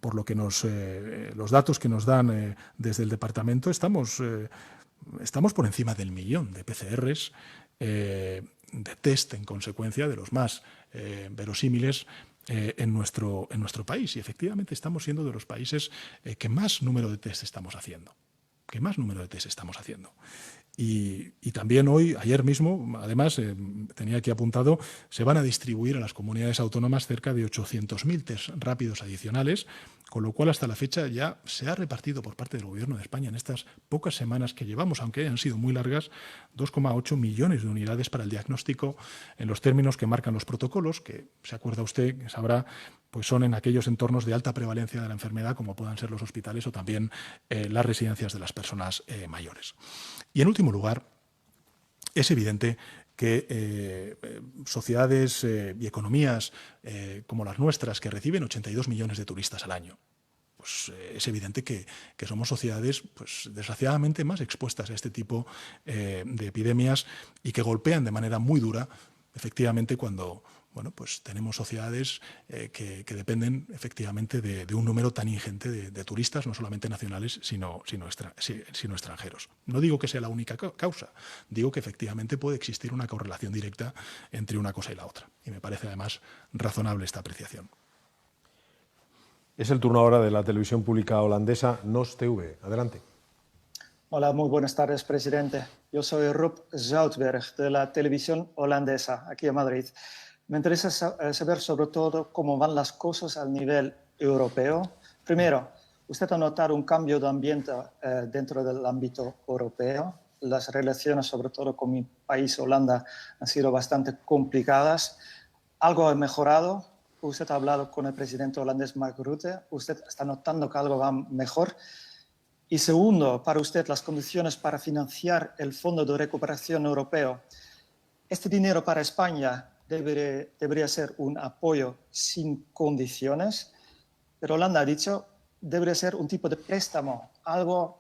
S1: por lo que los datos que nos dan desde el Departamento, estamos por encima del 1.000.000 de PCRs, de test en consecuencia de los más verosímiles en nuestro país. Y efectivamente estamos siendo de los países que más número de test estamos haciendo. Y también ayer mismo, además, tenía aquí apuntado, se van a distribuir a las comunidades autónomas cerca de 800.000 test rápidos adicionales, con lo cual hasta la fecha ya se ha repartido por parte del Gobierno de España en estas pocas semanas que llevamos, aunque hayan sido muy largas, 2,8 millones de unidades para el diagnóstico en los términos que marcan los protocolos, que se acuerda usted, sabrá, pues son en aquellos entornos de alta prevalencia de la enfermedad, como puedan ser los hospitales o también las residencias de las personas mayores. Y en último lugar, es evidente que sociedades y economías como las nuestras, que reciben 82 millones de turistas al año, pues es evidente que somos sociedades, pues desgraciadamente, más expuestas a este tipo de epidemias y que golpean de manera muy dura, efectivamente, cuando pues tenemos sociedades que dependen efectivamente de un número tan ingente de turistas, no solamente nacionales, sino extranjeros. No digo que sea la única causa, digo que efectivamente puede existir una correlación directa entre una cosa y la otra. Y me parece además razonable esta apreciación.
S2: Es el turno ahora de la televisión pública holandesa NOS TV. Adelante.
S9: Hola, muy buenas tardes, presidente. Yo soy Rob Zoutberg, de la televisión holandesa, aquí en Madrid. Me interesa saber sobre todo cómo van las cosas a nivel europeo. Primero, ¿usted ha notado un cambio de ambiente dentro del ámbito europeo? Las relaciones, sobre todo con mi país, Holanda, han sido bastante complicadas. ¿Algo ha mejorado? Usted ha hablado con el presidente holandés Mark Rutte. ¿Usted está notando que algo va mejor? Y segundo, para usted, las condiciones para financiar el Fondo de Recuperación Europeo. ¿Este dinero para España debería ser un apoyo sin condiciones? Pero Holanda ha dicho debería ser un tipo de préstamo, algo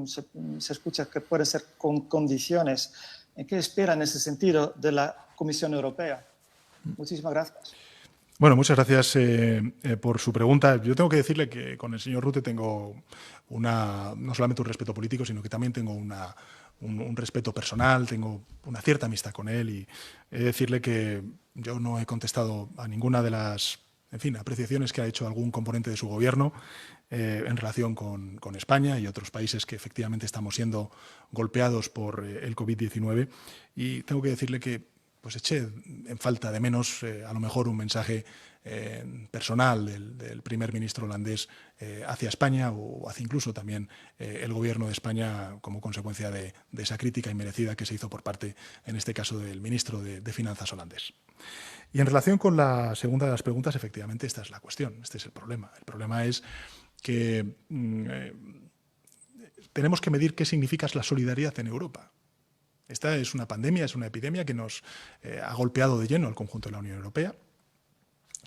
S9: se escucha que puede ser con condiciones. ¿Qué espera en ese sentido de la Comisión Europea? Muchísimas gracias.
S1: Bueno, muchas gracias por su pregunta. Yo tengo que decirle que con el señor Rutte tengo no solamente un respeto político, sino que también tengo un respeto personal, tengo una cierta amistad con él y he de decirle que yo no he contestado a ninguna de las apreciaciones que ha hecho algún componente de su gobierno en relación con España y otros países que efectivamente estamos siendo golpeados por el COVID-19 y tengo que decirle que pues eché en falta de menos a lo mejor un mensaje personal del primer ministro holandés hacia España o hacia incluso también el gobierno de España como consecuencia de esa crítica inmerecida que se hizo por parte, en este caso, del ministro de Finanzas holandés. Y en relación con la segunda de las preguntas, efectivamente, esta es la cuestión, este es el problema. El problema es que tenemos que medir qué significa la solidaridad en Europa. Esta es una pandemia, es una epidemia que nos ha golpeado de lleno al conjunto de la Unión Europea,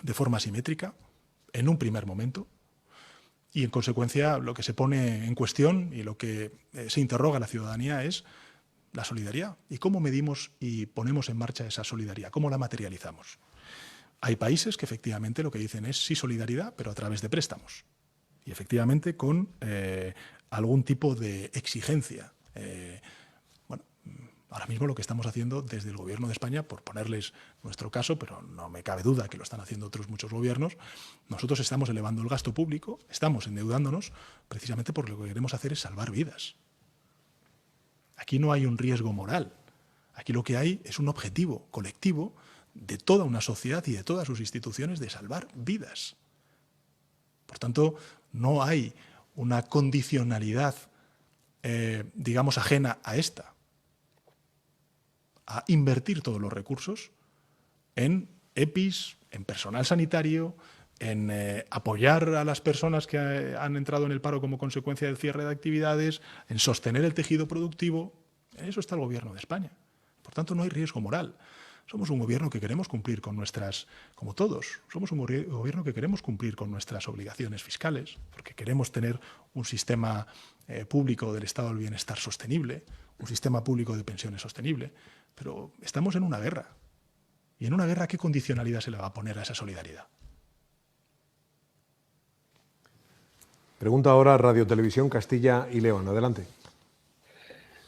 S1: de forma asimétrica, en un primer momento, Y, en consecuencia, lo que se pone en cuestión y lo que se interroga a la ciudadanía es la solidaridad. ¿Y cómo medimos y ponemos en marcha esa solidaridad? ¿Cómo la materializamos? Hay países que efectivamente lo que dicen es sí solidaridad, pero a través de préstamos. Y efectivamente con algún tipo de exigencia. Bueno, ahora mismo lo que estamos haciendo desde el Gobierno de España, por ponerles nuestro caso, pero no me cabe duda que lo están haciendo otros muchos gobiernos, nosotros estamos elevando el gasto público, estamos endeudándonos, precisamente porque lo que queremos hacer es salvar vidas. Aquí no hay un riesgo moral. Aquí lo que hay es un objetivo colectivo de toda una sociedad y de todas sus instituciones de salvar vidas. Por tanto, no hay una condicionalidad, digamos, ajena a esta, a invertir todos los recursos en EPIs, en personal sanitario, en apoyar a las personas que han entrado en el paro como consecuencia del cierre de actividades, en sostener el tejido productivo. En eso está el Gobierno de España. Por tanto, no hay riesgo moral. Somos un gobierno que queremos cumplir con nuestras, como todos, somos un gobierno que queremos cumplir con nuestras obligaciones fiscales, porque queremos tener un sistema público del Estado del Bienestar sostenible, un sistema público de pensiones sostenible, pero estamos en una guerra. Y en una guerra, ¿qué condicionalidad se le va a poner a esa solidaridad?
S2: Pregunta ahora Radio Televisión Castilla y León. Adelante.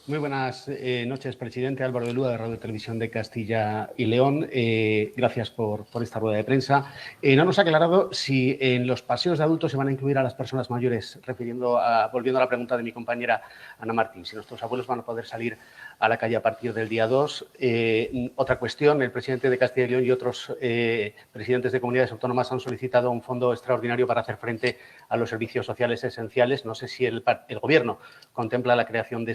S10: Muy buenas noches, presidente. Álvaro de Lúa, de Radio Televisión de Castilla y León. Gracias por esta rueda de prensa. No nos ha aclarado si en los paseos de adultos se van a incluir a las personas mayores, volviendo a la pregunta de mi compañera Ana Martín, si nuestros abuelos van a poder salir a la calle a partir del día 2. Otra cuestión, el presidente de Castilla y León y otros presidentes de comunidades autónomas han solicitado un fondo extraordinario para hacer frente a los servicios sociales esenciales. No sé si el Gobierno contempla la creación de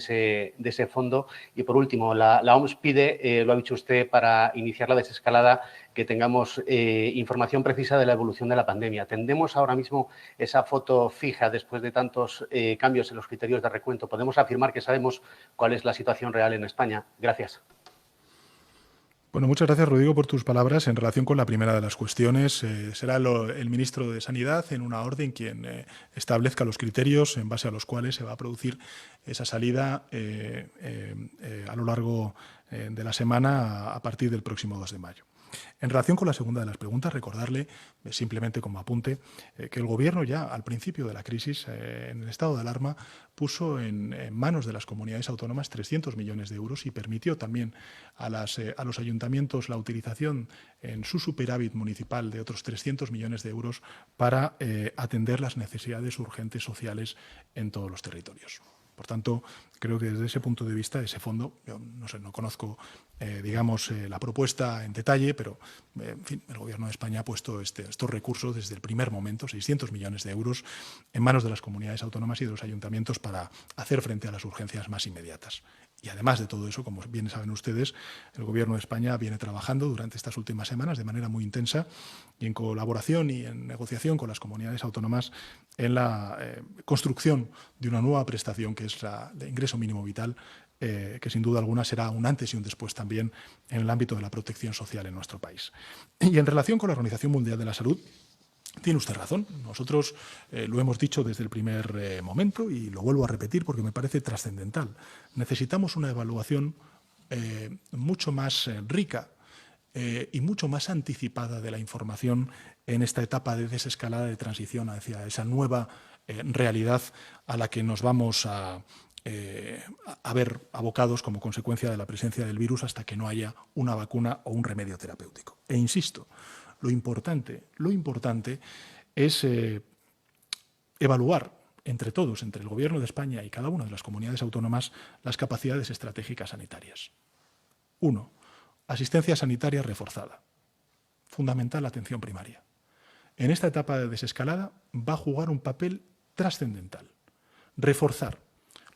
S10: ese fondo. Y, por último, la OMS pide, lo ha dicho usted, para iniciar la desescalada, que tengamos información precisa de la evolución de la pandemia. ¿Tendemos ahora mismo esa foto fija después de tantos cambios en los criterios de recuento? ¿Podemos afirmar que sabemos cuál es la situación real en España? Gracias.
S1: Bueno, muchas gracias, Rodrigo, por tus palabras. En relación con la primera de las cuestiones, será el ministro de Sanidad, en una orden, quien establezca los criterios en base a los cuales se va a producir esa salida a lo largo de la semana a partir del próximo 2 de mayo. En relación con la segunda de las preguntas, recordarle, simplemente como apunte, que el Gobierno ya al principio de la crisis, en el estado de alarma, puso en manos de las comunidades autónomas 300 millones de euros y permitió también a los ayuntamientos la utilización en su superávit municipal de otros 300 millones de euros para atender las necesidades urgentes sociales en todos los territorios. Por tanto, creo que desde ese punto de vista, ese fondo, yo no conozco, la propuesta en detalle, pero, en fin, el Gobierno de España ha puesto estos recursos desde el primer momento, 600 millones de euros, en manos de las comunidades autónomas y de los ayuntamientos para hacer frente a las urgencias más inmediatas. Y además de todo eso, como bien saben ustedes, el Gobierno de España viene trabajando durante estas últimas semanas de manera muy intensa y en colaboración y en negociación con las comunidades autónomas en la construcción de una nueva prestación que es la de ingreso mínimo vital, que sin duda alguna será un antes y un después también en el ámbito de la protección social en nuestro país. Y en relación con la Organización Mundial de la Salud, tiene usted razón. Nosotros lo hemos dicho desde el primer momento y lo vuelvo a repetir porque me parece trascendental. Necesitamos una evaluación mucho más rica y mucho más anticipada de la información en esta etapa de desescalada, de transición hacia esa nueva realidad a la que nos vamos a ver abocados como consecuencia de la presencia del virus hasta que no haya una vacuna o un remedio terapéutico. E insisto, lo importante es evaluar entre todos, entre el Gobierno de España y cada una de las comunidades autónomas, las capacidades estratégicas sanitarias. 1. Asistencia sanitaria reforzada. Fundamental la atención primaria. En esta etapa de desescalada va a jugar un papel trascendental. Reforzar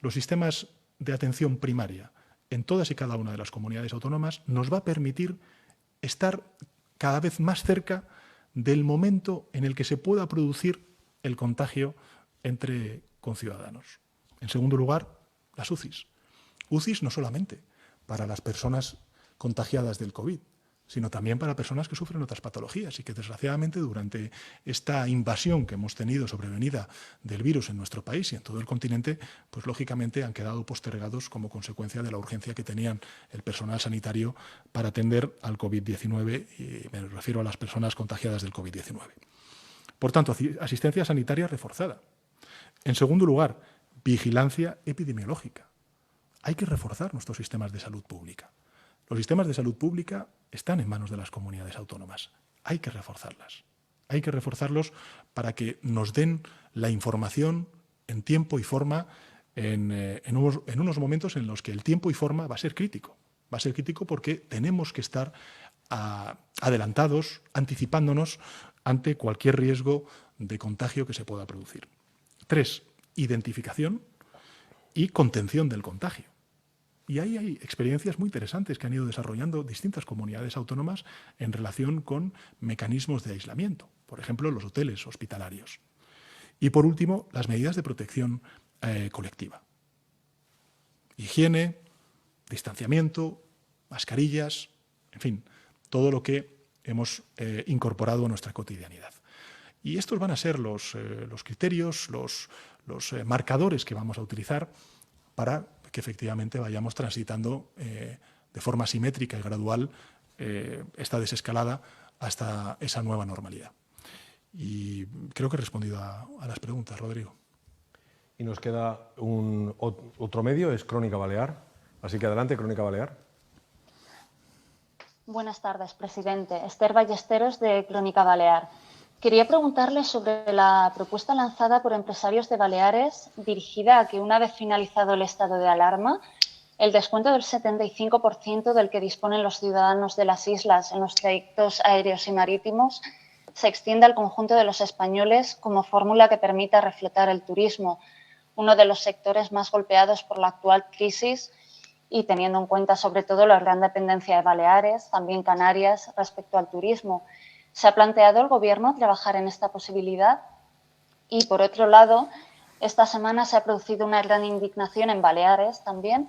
S1: los sistemas de atención primaria en todas y cada una de las comunidades autónomas nos va a permitir estar cada vez más cerca del momento en el que se pueda producir el contagio entre conciudadanos. En segundo lugar, las UCIs. UCIs no solamente para las personas contagiadas del COVID, sino también para personas que sufren otras patologías y que desgraciadamente durante esta invasión que hemos tenido sobrevenida del virus en nuestro país y en todo el continente, pues lógicamente han quedado postergados como consecuencia de la urgencia que tenían el personal sanitario para atender al COVID-19 y me refiero a las personas contagiadas del COVID-19. Por tanto, asistencia sanitaria reforzada. En segundo lugar, vigilancia epidemiológica. Hay que reforzar nuestros sistemas de salud pública. Los sistemas de salud pública están en manos de las comunidades autónomas. Hay que reforzarlas. Hay que reforzarlos para que nos den la información en tiempo y forma en unos momentos en los que el tiempo y forma va a ser crítico. Va a ser crítico porque tenemos que estar adelantados, anticipándonos ante cualquier riesgo de contagio que se pueda producir. 3. Identificación y contención del contagio. Y ahí hay experiencias muy interesantes que han ido desarrollando distintas comunidades autónomas en relación con mecanismos de aislamiento, por ejemplo, los hoteles hospitalarios. Y por último, las medidas de protección colectiva. Higiene, distanciamiento, mascarillas, en fin, todo lo que hemos incorporado a nuestra cotidianidad. Y estos van a ser los criterios, los marcadores que vamos a utilizar para que efectivamente vayamos transitando de forma simétrica y gradual esta desescalada hasta esa nueva normalidad. Y creo que he respondido a las preguntas, Rodrigo.
S2: Y nos queda otro medio, es Crónica Balear. Así que adelante, Crónica Balear.
S11: Buenas tardes, presidente. Esther Ballesteros, de Crónica Balear. Quería preguntarle sobre la propuesta lanzada por empresarios de Baleares dirigida a que, una vez finalizado el estado de alarma, el descuento del 75% del que disponen los ciudadanos de las islas en los trayectos aéreos y marítimos se extienda al conjunto de los españoles como fórmula que permita reflotar el turismo, uno de los sectores más golpeados por la actual crisis y teniendo en cuenta sobre todo la gran dependencia de Baleares, también Canarias, respecto al turismo. ¿Se ha planteado el Gobierno trabajar en esta posibilidad? Y, por otro lado, esta semana se ha producido una gran indignación en Baleares también,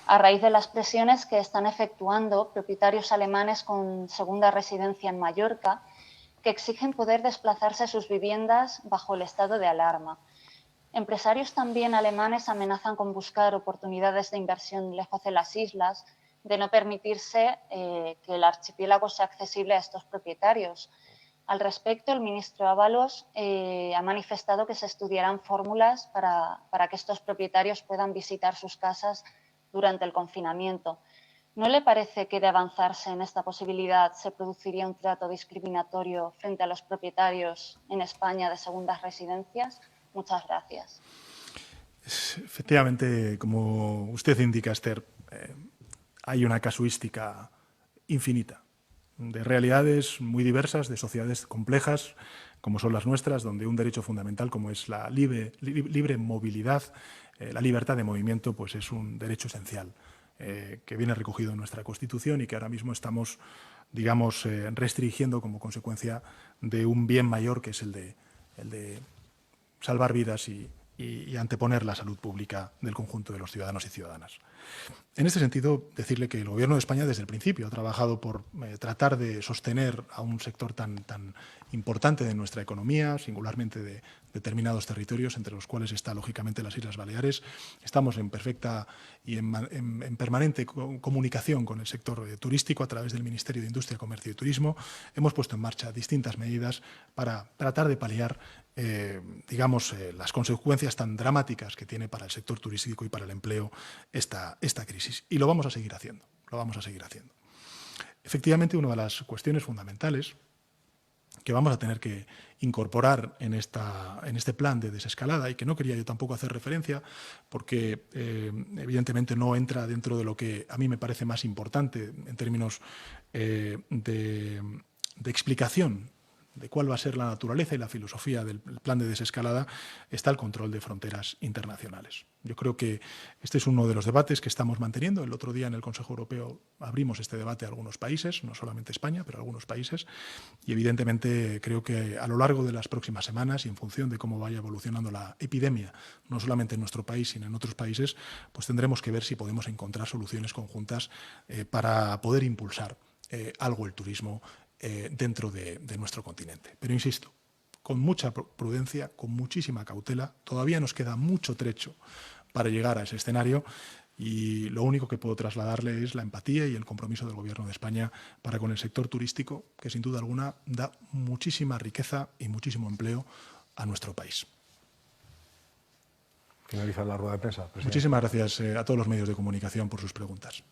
S11: a raíz de las presiones que están efectuando propietarios alemanes con segunda residencia en Mallorca, que exigen poder desplazarse a sus viviendas bajo el estado de alarma. Empresarios también alemanes amenazan con buscar oportunidades de inversión lejos de las islas, de no permitirse que el archipiélago sea accesible a estos propietarios. Al respecto, el ministro Ábalos ha manifestado que se estudiarán fórmulas para que estos propietarios puedan visitar sus casas durante el confinamiento. ¿No le parece que, de avanzarse en esta posibilidad, se produciría un trato discriminatorio frente a los propietarios en España de segundas residencias? Muchas gracias.
S1: Efectivamente, como usted indica, Esther, hay una casuística infinita de realidades muy diversas, de sociedades complejas como son las nuestras, donde un derecho fundamental como es la libre movilidad, la libertad de movimiento, pues es un derecho esencial que viene recogido en nuestra Constitución y que ahora mismo estamos, digamos, restringiendo como consecuencia de un bien mayor que es el de salvar vidas y anteponer la salud pública del conjunto de los ciudadanos y ciudadanas. En este sentido, decirle que el Gobierno de España desde el principio ha trabajado por tratar de sostener a un sector tan importante de nuestra economía, singularmente de determinados territorios, entre los cuales está, lógicamente, las Islas Baleares. Estamos en perfecta y en permanente comunicación con el sector turístico a través del Ministerio de Industria, Comercio y Turismo. Hemos puesto en marcha distintas medidas para tratar de paliar las consecuencias tan dramáticas que tiene para el sector turístico y para el empleo esta crisis. Y lo vamos a seguir haciendo, Efectivamente, una de las cuestiones fundamentales que vamos a tener que incorporar en este plan de desescalada, y que no quería yo tampoco hacer referencia, porque evidentemente no entra dentro de lo que a mí me parece más importante en términos de explicación de cuál va a ser la naturaleza y la filosofía del plan de desescalada, está el control de fronteras internacionales. Yo creo que este es uno de los debates que estamos manteniendo. El otro día en el Consejo Europeo abrimos este debate a algunos países, no solamente España, pero a algunos países, y evidentemente creo que a lo largo de las próximas semanas y en función de cómo vaya evolucionando la epidemia, no solamente en nuestro país, sino en otros países, pues tendremos que ver si podemos encontrar soluciones conjuntas para poder impulsar algo el turismo dentro de nuestro continente. Pero insisto, con mucha prudencia, con muchísima cautela, todavía nos queda mucho trecho para llegar a ese escenario y lo único que puedo trasladarle es la empatía y el compromiso del Gobierno de España para con el sector turístico, que sin duda alguna da muchísima riqueza y muchísimo empleo a nuestro país.
S2: Finaliza la rueda de prensa, presidente.
S1: Muchísimas gracias a todos los medios de comunicación por sus preguntas.